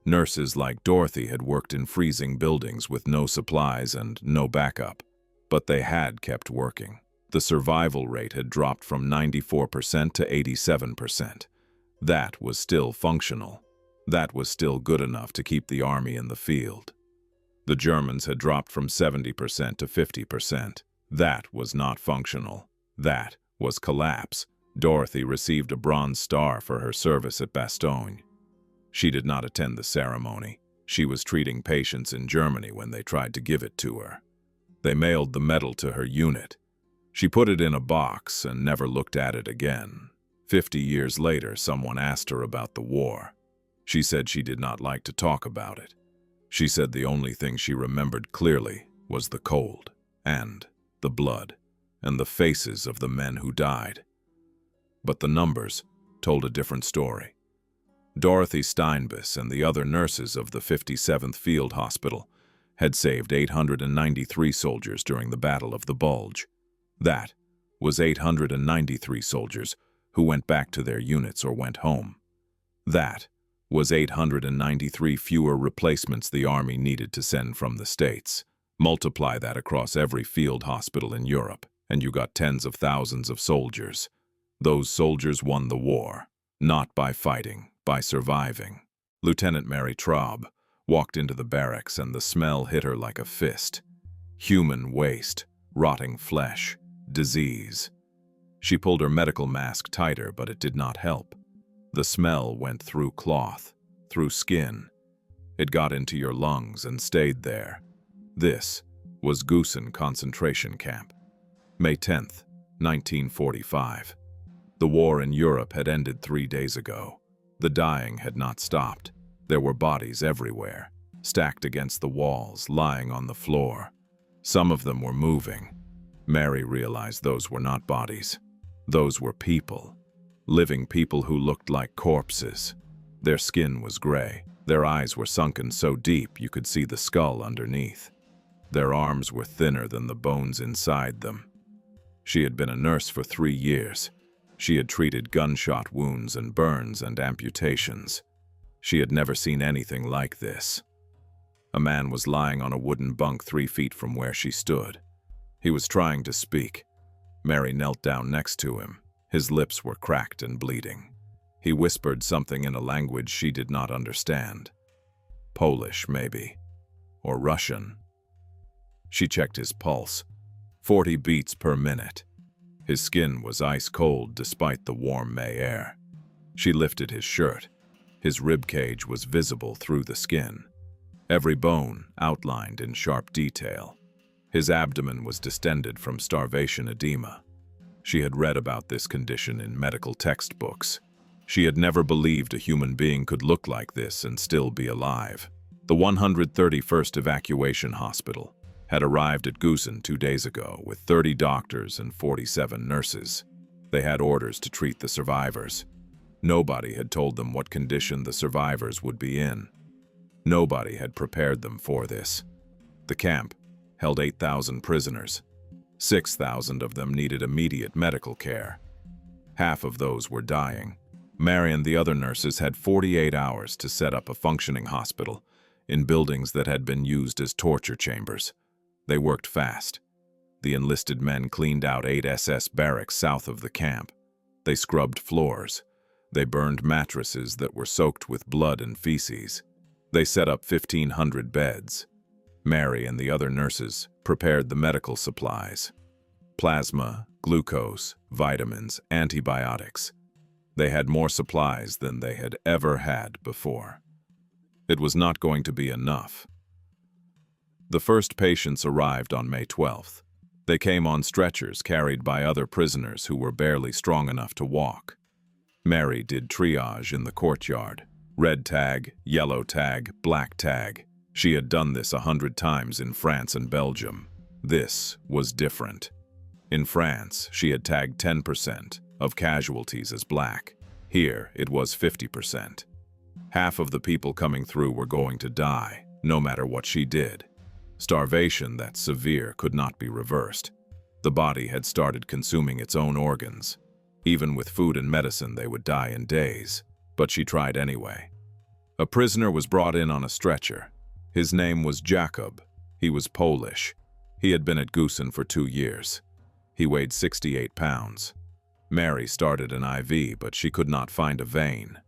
Nurses like Dorothy had worked in freezing buildings with no supplies and no backup, but they had kept working. The survival rate had dropped from 94% to 87%. That was still functional. That was still good enough to keep the army in the field. The Germans had dropped from 70% to 50%. That was not functional. That was collapse. Dorothy received a Bronze Star for her service at Bastogne. She did not attend the ceremony. She was treating patients in Germany when they tried to give it to her. They mailed the medal to her unit. She put it in a box and never looked at it again. 50 years later, someone asked her about the war. She said she did not like to talk about it. She said the only thing she remembered clearly was the cold, and the blood, and the faces of the men who died. But the numbers told a different story. Dorothy Steinbis and the other nurses of the 57th Field Hospital had saved 893 soldiers during the Battle of the Bulge. That was 893 soldiers who went back to their units or went home. That was 893 fewer replacements the Army needed to send from the States. Multiply that across every field hospital in Europe, and you got tens of thousands of soldiers. Those soldiers won the war, not by fighting, by surviving. Lieutenant Mary Traub walked into the barracks and the smell hit her like a fist. Human waste, rotting flesh, disease. She pulled her medical mask tighter, but it did not help. The smell went through cloth, through skin. It got into your lungs and stayed there. This was Gusen concentration camp. May 10th, 1945. The war in Europe had ended 3 days ago. The dying had not stopped. There were bodies everywhere, stacked against the walls, lying on the floor. Some of them were moving. Mary realized those were not bodies. Those were people. Living people who looked like corpses. Their skin was gray. Their eyes were sunken so deep you could see the skull underneath. Their arms were thinner than the bones inside them. She had been a nurse for 3 years. She had treated gunshot wounds and burns and amputations. She had never seen anything like this. A man was lying on a wooden bunk 3 feet from where she stood. He was trying to speak. Mary knelt down next to him. His lips were cracked and bleeding. He whispered something in a language she did not understand. Polish, maybe. Or Russian. She checked his pulse. 40 beats per minute. His skin was ice cold despite the warm May air. She lifted his shirt. His rib cage was visible through the skin. Every bone outlined in sharp detail. His abdomen was distended from starvation edema. She had read about this condition in medical textbooks. She had never believed a human being could look like this and still be alive. The 131st Evacuation Hospital had arrived at Gusen 2 days ago with 30 doctors and 47 nurses. They had orders to treat the survivors. Nobody had told them what condition the survivors would be in. Nobody had prepared them for this. The camp held 8,000 prisoners. 6,000 of them needed immediate medical care. Half of those were dying. Mary and the other nurses had 48 hours to set up a functioning hospital in buildings that had been used as torture chambers. They worked fast. The enlisted men cleaned out 8 SS barracks south of the camp. They scrubbed floors. They burned mattresses that were soaked with blood and feces. They set up 1,500 beds. Mary and the other nurses prepared the medical supplies: plasma, glucose, vitamins, antibiotics. They had more supplies than they had ever had before. It was not going to be enough. The first patients arrived on May 12th. They came on stretchers carried by other prisoners who were barely strong enough to walk. Mary did triage in the courtyard. Red tag, yellow tag, black tag. She had done this 100 times in France and Belgium. This was different. In France, she had tagged 10% of casualties as black. Here, it was 50%. Half of the people coming through were going to die, no matter what she did. Starvation that severe could not be reversed. The body had started consuming its own organs. Even with food and medicine, they would die in days. But she tried anyway. A prisoner was brought in on a stretcher. His name was Jacob. He was Polish. He had been at Gusen for 2 years. He weighed 68 pounds. Mary started an IV, but she could not find a vein.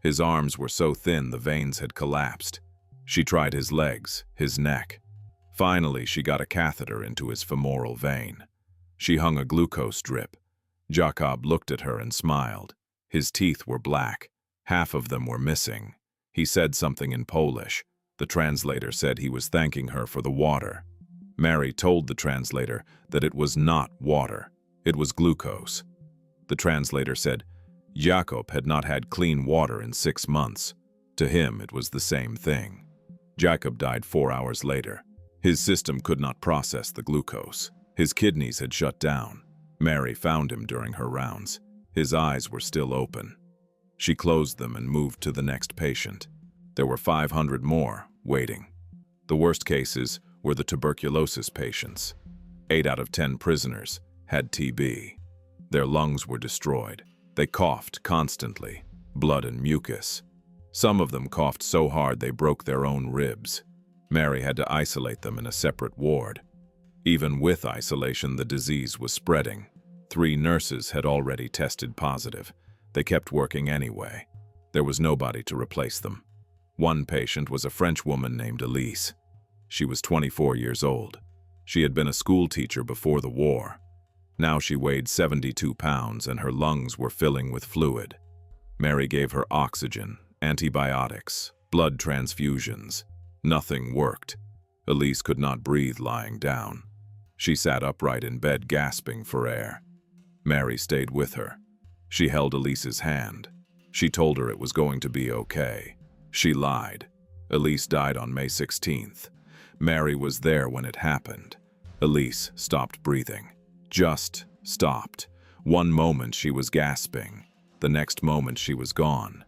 His arms were so thin the veins had collapsed. She tried his legs, his neck. Finally, she got a catheter into his femoral vein. She hung a glucose drip. Jacob looked at her and smiled. His teeth were black. Half of them were missing. He said something in Polish. The translator said he was thanking her for the water. Mary told the translator that it was not water. It was glucose. The translator said Jacob had not had clean water in 6 months. To him, it was the same thing. Jacob died 4 hours later. His system could not process the glucose. His kidneys had shut down. Mary found him during her rounds. His eyes were still open. She closed them and moved to the next patient. There were 500 more waiting. The worst cases were the tuberculosis patients. 8 out of 10 prisoners had TB. Their lungs were destroyed. They coughed constantly, blood and mucus. Some of them coughed so hard they broke their own ribs. Mary had to isolate them in a separate ward. Even with isolation, the disease was spreading. 3 nurses had already tested positive. They kept working anyway. There was nobody to replace them. One patient was a French woman named Elise. She was 24 years old. She had been a school teacher before the war. Now she weighed 72 pounds and her lungs were filling with fluid. Mary gave her oxygen, antibiotics, blood transfusions. Nothing worked. Elise could not breathe lying down. She sat upright in bed, gasping for air. Mary stayed with her. She held Elise's hand. She told her it was going to be okay. She lied. Elise died on May 16th. Mary was there when it happened. Elise stopped breathing. Just stopped. One moment she was gasping. The next moment she was gone.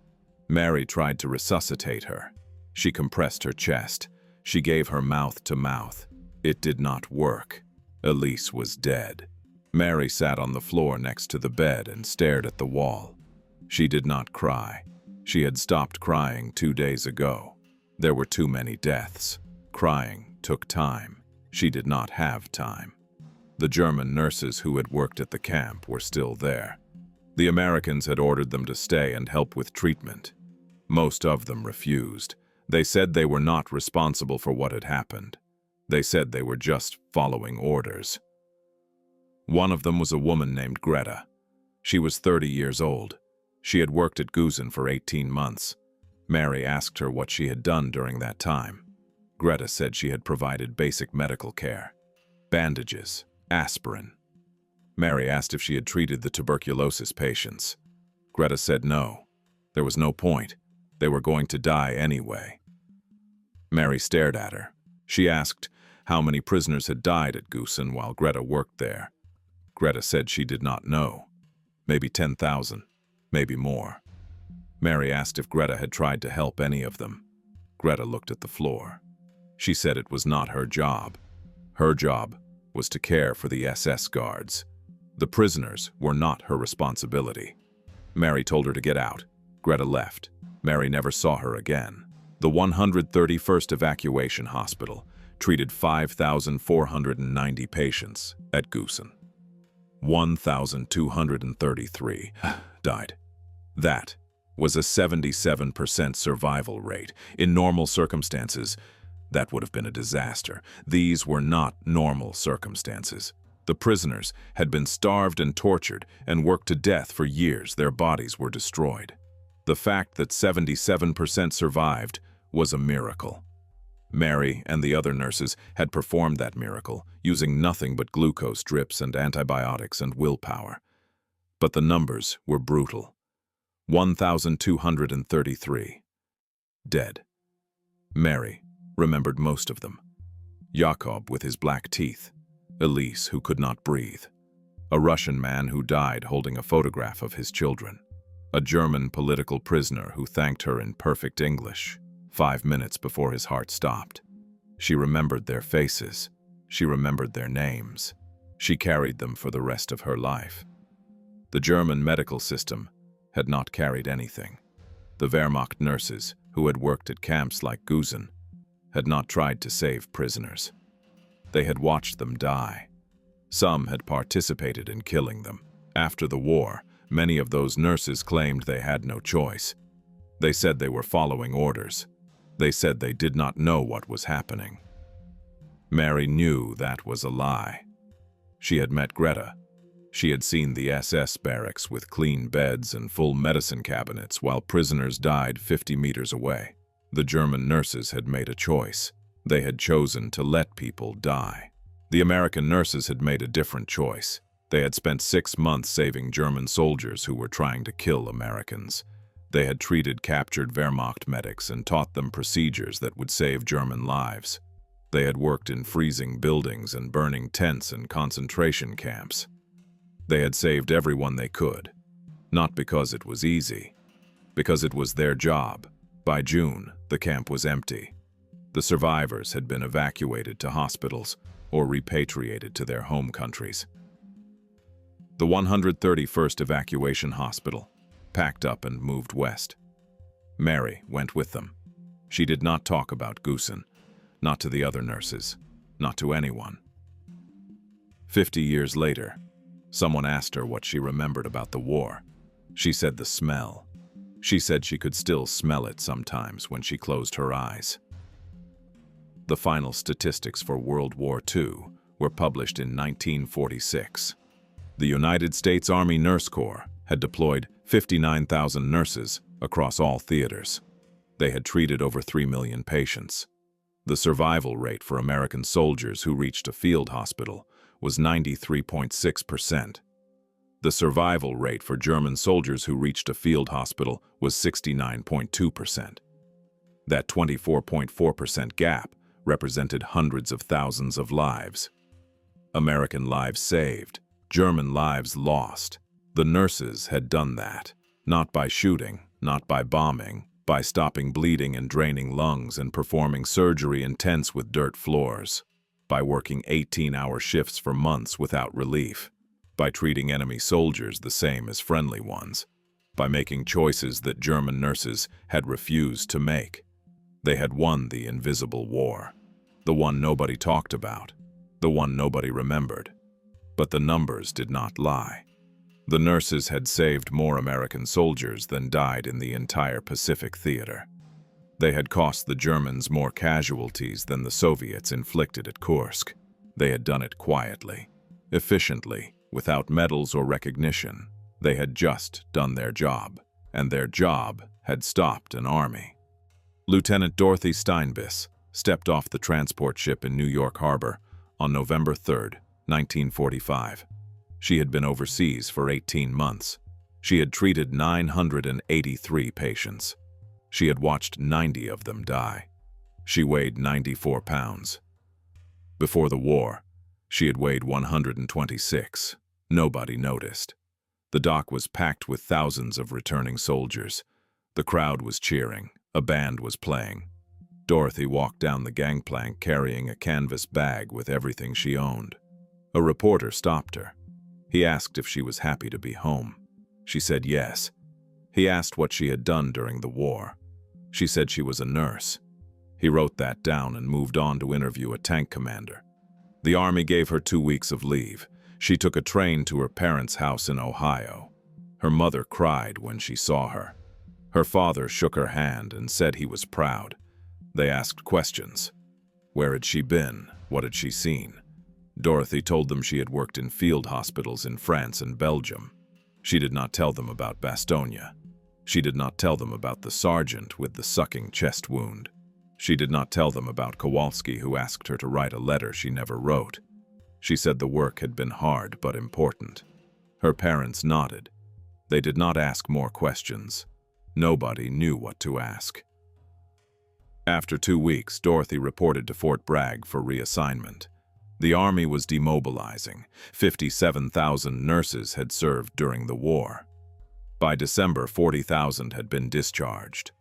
Mary tried to resuscitate her. She compressed her chest. She gave her mouth to mouth. It did not work. Elise was dead. Mary sat on the floor next to the bed and stared at the wall. She did not cry. She had stopped crying 2 days ago. There were too many deaths. Crying took time. She did not have time. The German nurses who had worked at the camp were still there. The Americans had ordered them to stay and help with treatment. Most of them refused. They said they were not responsible for what had happened. They said they were just following orders. One of them was a woman named Greta. She was 30 years old. She had worked at Gusen for 18 months. Mary asked her what she had done during that time. Greta said she had provided basic medical care. Bandages, aspirin. Mary asked if she had treated the tuberculosis patients. Greta said no. There was no point. They were going to die anyway. Mary stared at her. She asked, How many prisoners had died at Gusen while Greta worked there? Greta said she did not know. Maybe 10,000, maybe more. Mary asked if Greta had tried to help any of them. Greta looked at the floor. She said it was not her job. Her job was to care for the SS guards. The prisoners were not her responsibility. Mary told her to get out. Greta left. Mary never saw her again. The 131st Evacuation Hospital treated 5,490 patients at Gusen. 1,233 died. That was a 77% survival rate. In normal circumstances, that would have been a disaster. These were not normal circumstances. The prisoners had been starved and tortured and worked to death for years. Their bodies were destroyed. The fact that 77% survived was a miracle. Mary and the other nurses had performed that miracle, using nothing but glucose drips and antibiotics and willpower. But the numbers were brutal. 1,233 dead. Mary remembered most of them. Jakob with his black teeth, Elise who could not breathe, a Russian man who died holding a photograph of his children, a German political prisoner who thanked her in perfect English 5 minutes before his heart stopped. She remembered their faces. She remembered their names. She carried them for the rest of her life. The German medical system had not carried anything. The Wehrmacht nurses, who had worked at camps like Gusen, had not tried to save prisoners. They had watched them die. Some had participated in killing them. After the war, many of those nurses claimed they had no choice. They said they were following orders. They said they did not know what was happening. Mary knew that was a lie. She had met Greta. She had seen the SS barracks with clean beds and full medicine cabinets while prisoners died 50 meters away. The German nurses had made a choice. They had chosen to let people die. The American nurses had made a different choice. They had spent 6 months saving German soldiers who were trying to kill Americans. They had treated captured Wehrmacht medics and taught them procedures that would save German lives. They had worked in freezing buildings and burning tents in concentration camps. They had saved everyone they could, not because it was easy, because it was their job. By June, the camp was empty. The survivors had been evacuated to hospitals or repatriated to their home countries. The 131st Evacuation Hospital packed up and moved west. Mary went with them. She did not talk about Gusen, not to the other nurses, not to anyone. 50 years later, someone asked her what she remembered about the war. She said the smell. She said she could still smell it sometimes when she closed her eyes. The final statistics for World War II were published in 1946. The United States Army Nurse Corps had deployed 59,000 nurses across all theaters. They had treated over 3 million patients. The survival rate for American soldiers who reached a field hospital was 93.6%. The survival rate for German soldiers who reached a field hospital was 69.2%. That 24.4% gap represented hundreds of thousands of lives. American lives saved, German lives lost. The nurses had done that, not by shooting, not by bombing, by stopping bleeding and draining lungs and performing surgery in tents with dirt floors, by working 18-hour shifts for months without relief, by treating enemy soldiers the same as friendly ones, by making choices that German nurses had refused to make. They had won the invisible war, the one nobody talked about, the one nobody remembered. But the numbers did not lie. The nurses had saved more American soldiers than died in the entire Pacific theater. They had cost the Germans more casualties than the Soviets inflicted at Kursk. They had done it quietly, efficiently, without medals or recognition. They had just done their job, and their job had stopped an army. Lieutenant Dorothy Steinbis stepped off the transport ship in New York Harbor on November 3, 1945. She had been overseas for 18 months. She had treated 983 patients. She had watched 90 of them die. She weighed 94 pounds. Before the war, she had weighed 126. Nobody noticed. The dock was packed with thousands of returning soldiers. The crowd was cheering. A band was playing. Dorothy walked down the gangplank carrying a canvas bag with everything she owned. A reporter stopped her. He asked if she was happy to be home. She said yes. He asked what she had done during the war. She said she was a nurse. He wrote that down and moved on to interview a tank commander. The Army gave her 2 weeks of leave. She took a train to her parents' house in Ohio. Her mother cried when she saw her. Her father shook her hand and said he was proud. They asked questions. Where had she been? What had she seen? Dorothy told them she had worked in field hospitals in France and Belgium. She did not tell them about Bastogne. She did not tell them about the sergeant with the sucking chest wound. She did not tell them about Kowalski, who asked her to write a letter she never wrote. She said the work had been hard but important. Her parents nodded. They did not ask more questions. Nobody knew what to ask. After 2 weeks, Dorothy reported to Fort Bragg for reassignment. The Army was demobilizing. 57,000 nurses had served during the war. By December, 40,000 had been discharged.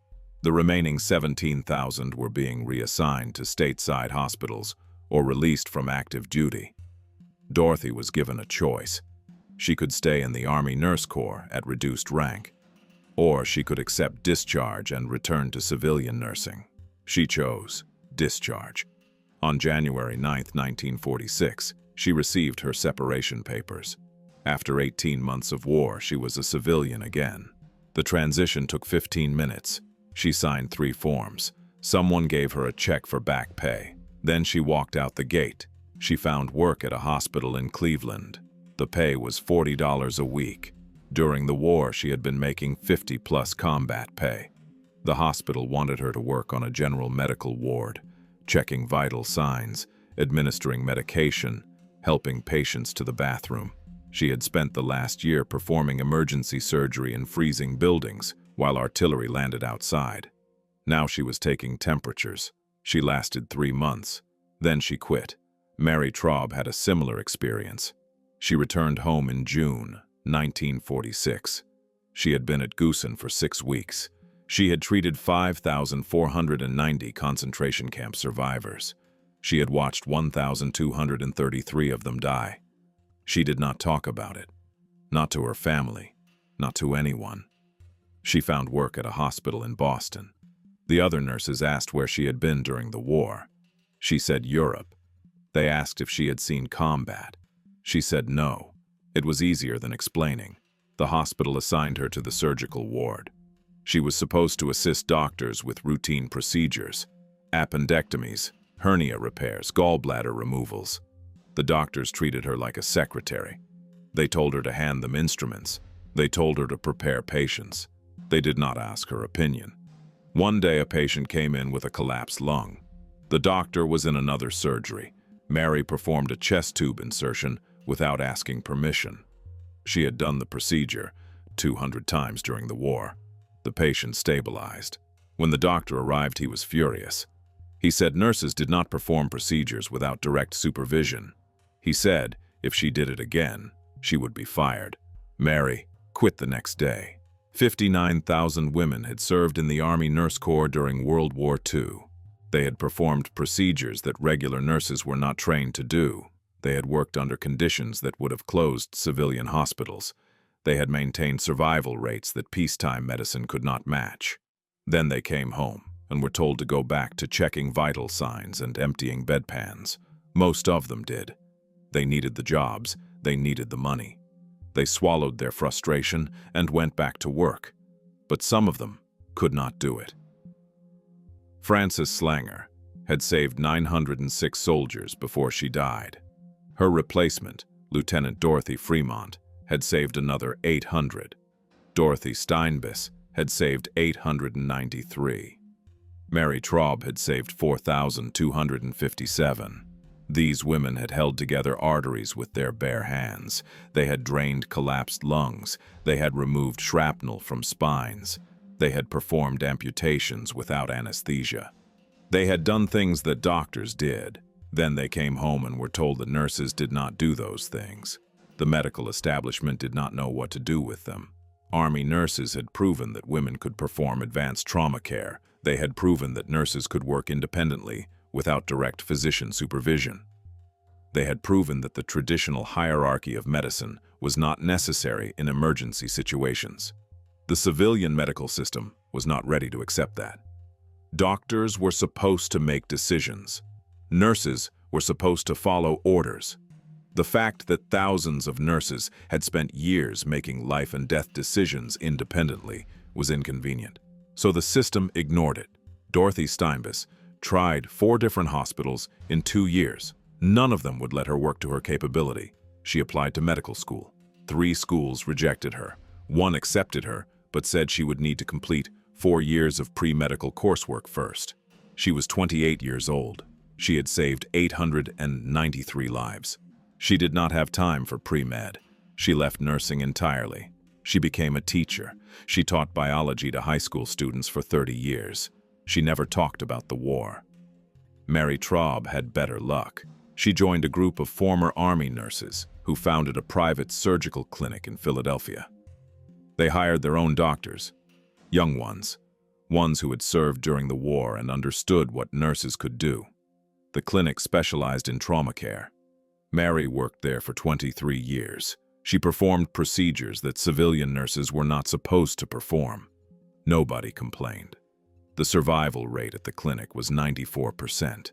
The remaining 17,000 were being reassigned to stateside hospitals or released from active duty. Dorothy was given a choice. She could stay in the Army Nurse Corps at reduced rank, or she could accept discharge and return to civilian nursing. She chose discharge. On January 9, 1946, she received her separation papers. After 18 months of war, she was a civilian again. The transition took 15 minutes. She signed 3 forms. Someone gave her a check for back pay. Then she walked out the gate. She found work at a hospital in Cleveland. The pay was $40 a week. During the war, she had been making 50+ combat pay. The hospital wanted her to work on a general medical ward, checking vital signs, administering medication, helping patients to the bathroom. She had spent the last year performing emergency surgery in freezing buildings while artillery landed outside. Now she was taking temperatures. She lasted 3 months. Then she quit. Mary Traub had a similar experience. She returned home in June 1946. She had been at Gusen for 6 weeks. She had treated 5,490 concentration camp survivors. She had watched 1,233 of them die. She did not talk about it. Not to her family. Not to anyone. She found work at a hospital in Boston. The other nurses asked where she had been during the war. She said Europe. They asked if she had seen combat. She said no. It was easier than explaining. The hospital assigned her to the surgical ward. She was supposed to assist doctors with routine procedures, appendectomies, hernia repairs, gallbladder removals. The doctors treated her like a secretary. They told her to hand them instruments. They told her to prepare patients. They did not ask her opinion. One day a patient came in with a collapsed lung. The doctor was in another surgery. Mary performed a chest tube insertion without asking permission. She had done the procedure 200 times during the war. The patient stabilized. When the doctor arrived, he was furious. He said nurses did not perform procedures without direct supervision. He said if she did it again, she would be fired. Mary quit the next day. 59,000 women had served in the Army Nurse Corps during World War II. They had performed procedures that regular nurses were not trained to do. They had worked under conditions that would have closed civilian hospitals. They had maintained survival rates that peacetime medicine could not match. Then they came home and were told to go back to checking vital signs and emptying bedpans. Most of them did. They needed the jobs. They needed the money. They swallowed their frustration and went back to work. But some of them could not do it. Frances Slanger had saved 906 soldiers before she died. Her replacement, Lieutenant Dorothy Fremont, had saved another 800. Dorothy Steinbis had saved 893. Mary Traub had saved 4,257. These women had held together arteries with their bare hands. They had drained collapsed lungs. They had removed shrapnel from spines. They had performed amputations without anesthesia. They had done things that doctors did. Then they came home and were told that nurses did not do those things. The medical establishment did not know what to do with them. Army nurses had proven that women could perform advanced trauma care. They had proven that nurses could work independently without direct physician supervision. They had proven that the traditional hierarchy of medicine was not necessary in emergency situations. The civilian medical system was not ready to accept that. Doctors were supposed to make decisions. Nurses were supposed to follow orders. The fact that thousands of nurses had spent years making life and death decisions independently was inconvenient. So the system ignored it. Dorothy Steinbis tried 4 different hospitals in 2 years. None of them would let her work to her capability. She applied to medical school. 3 schools rejected her. 1 accepted her, but said she would need to complete 4 years of pre-medical coursework first. She was 28 years old. She had saved 893 lives. She did not have time for pre-med. She left nursing entirely. She became a teacher. She taught biology to high school students for 30 years. She never talked about the war. Mary Traub had better luck. She joined a group of former Army nurses who founded a private surgical clinic in Philadelphia. They hired their own doctors, young ones who had served during the war and understood what nurses could do. The clinic specialized in trauma care. Mary worked there for 23 years. She performed procedures that civilian nurses were not supposed to perform. Nobody complained. The survival rate at the clinic was 94%.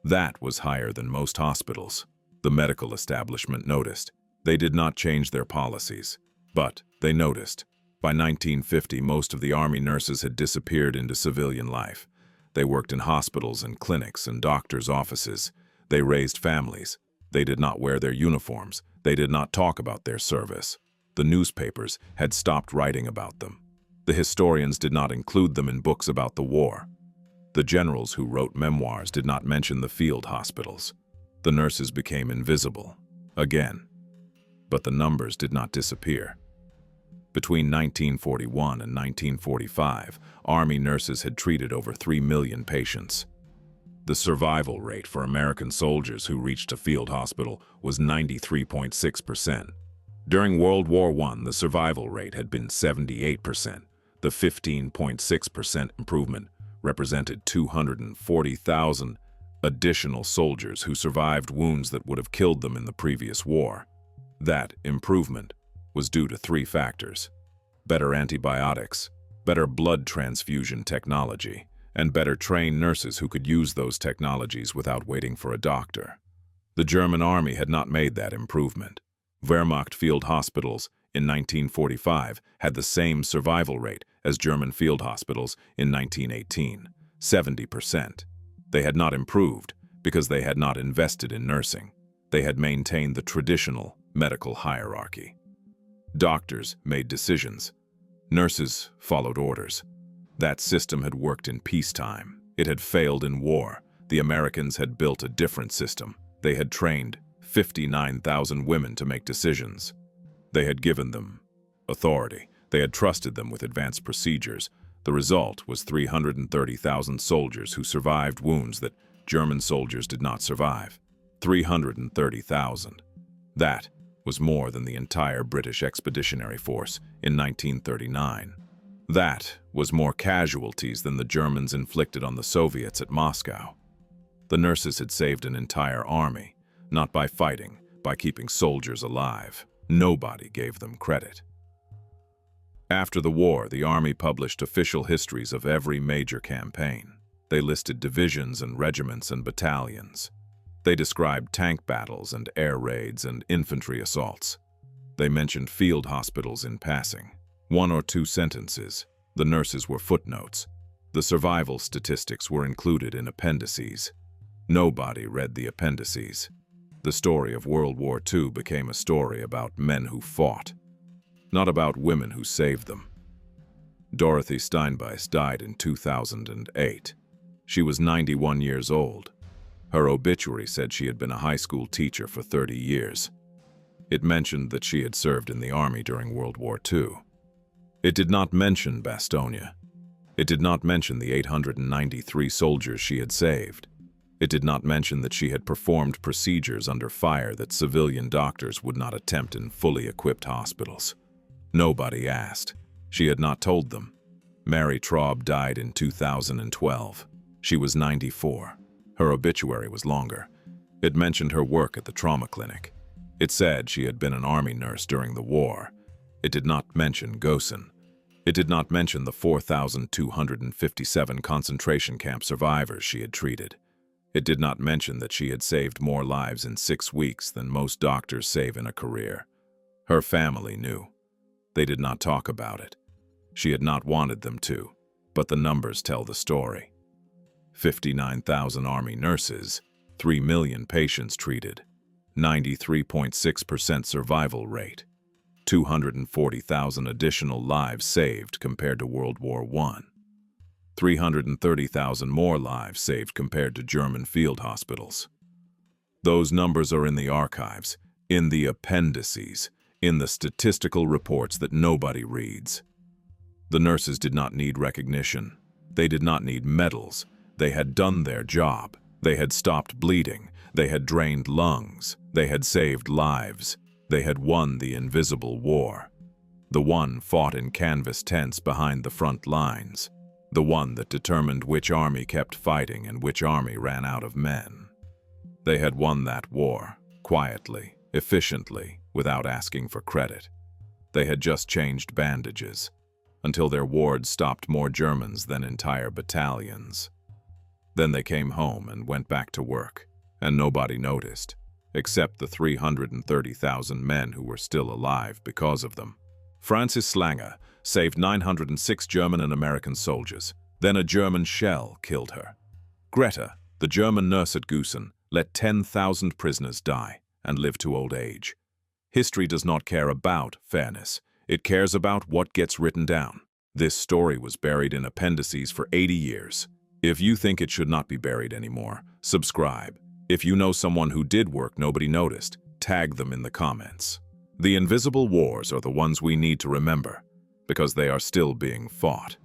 That was higher than most hospitals. The medical establishment noticed. They did not change their policies, but they noticed. By 1950, most of the Army nurses had disappeared into civilian life. They worked in hospitals and clinics and doctors' offices. They raised families. They did not wear their uniforms. They did not talk about their service. The newspapers had stopped writing about them. The historians did not include them in books about the war. The generals who wrote memoirs did not mention the field hospitals. The nurses became invisible, again. But the numbers did not disappear. Between 1941 and 1945, Army nurses had treated over 3 million patients. The survival rate for American soldiers who reached a field hospital was 93.6%. During World War I, the survival rate had been 78%. The 15.6% improvement represented 240,000 additional soldiers who survived wounds that would have killed them in the previous war. That improvement was due to 3 factors: better antibiotics, better blood transfusion technology, and better trained nurses who could use those technologies without waiting for a doctor. The German army had not made that improvement. Wehrmacht field hospitals in 1945 had the same survival rate as German field hospitals in 1918, 70%. They had not improved because they had not invested in nursing. They had maintained the traditional medical hierarchy. Doctors made decisions. Nurses followed orders. That system had worked in peacetime. It had failed in war. The Americans had built a different system. They had trained 59,000 women to make decisions. They had given them authority. They had trusted them with advanced procedures. The result was 330,000 soldiers who survived wounds that German soldiers did not survive. 330,000. That was more than the entire British Expeditionary Force in 1939. That was more casualties than the Germans inflicted on the Soviets at Moscow. The nurses had saved an entire army, not by fighting, by keeping soldiers alive. Nobody gave them credit. After the war, the Army published official histories of every major campaign. They listed divisions and regiments and battalions. They described tank battles and air raids and infantry assaults. They mentioned field hospitals in passing. 1 or 2 sentences. The nurses were footnotes. The survival statistics were included in appendices. Nobody read the appendices. The story of World War II became a story about men who fought, not about women who saved them. Dorothy Steinbis died in 2008. She was 91 years old. Her obituary said she had been a high school teacher for 30 years. It mentioned that she had served in the army during World War II. It did not mention Bastogne. It did not mention the 893 soldiers she had saved. It did not mention that she had performed procedures under fire that civilian doctors would not attempt in fully equipped hospitals. Nobody asked. She had not told them. Mary Traub died in 2012. She was 94. Her obituary was longer. It mentioned her work at the trauma clinic. It said she had been an army nurse during the war. It did not mention Gusen. It did not mention the 4,257 concentration camp survivors she had treated. It did not mention that she had saved more lives in 6 weeks than most doctors save in a career. Her family knew. They did not talk about it. She had not wanted them to, but the numbers tell the story. 59,000 Army nurses, 3 million patients treated, 93.6% survival rate, 240,000 additional lives saved compared to World War I, 330,000 more lives saved compared to German field hospitals. Those numbers are in the archives, in the appendices, in the statistical reports that nobody reads. The nurses did not need recognition. They did not need medals. They had done their job. They had stopped bleeding. They had drained lungs. They had saved lives. They had won the invisible war. The one fought in canvas tents behind the front lines. The one that determined which army kept fighting and which army ran out of men. They had won that war, quietly, efficiently, without asking for credit. They had just changed bandages, until their wards stopped more Germans than entire battalions. Then they came home and went back to work, and nobody noticed, except the 330,000 men who were still alive because of them. Francis Slanger saved 906 German and American soldiers. Then a German shell killed her. Greta, the German nurse at Gusen, let 10,000 prisoners die and live to old age. History does not care about fairness. It cares about what gets written down. This story was buried in appendices for 80 years. If you think it should not be buried anymore, subscribe. If you know someone who did work nobody noticed, tag them in the comments. The invisible wars are the ones we need to remember, because they are still being fought.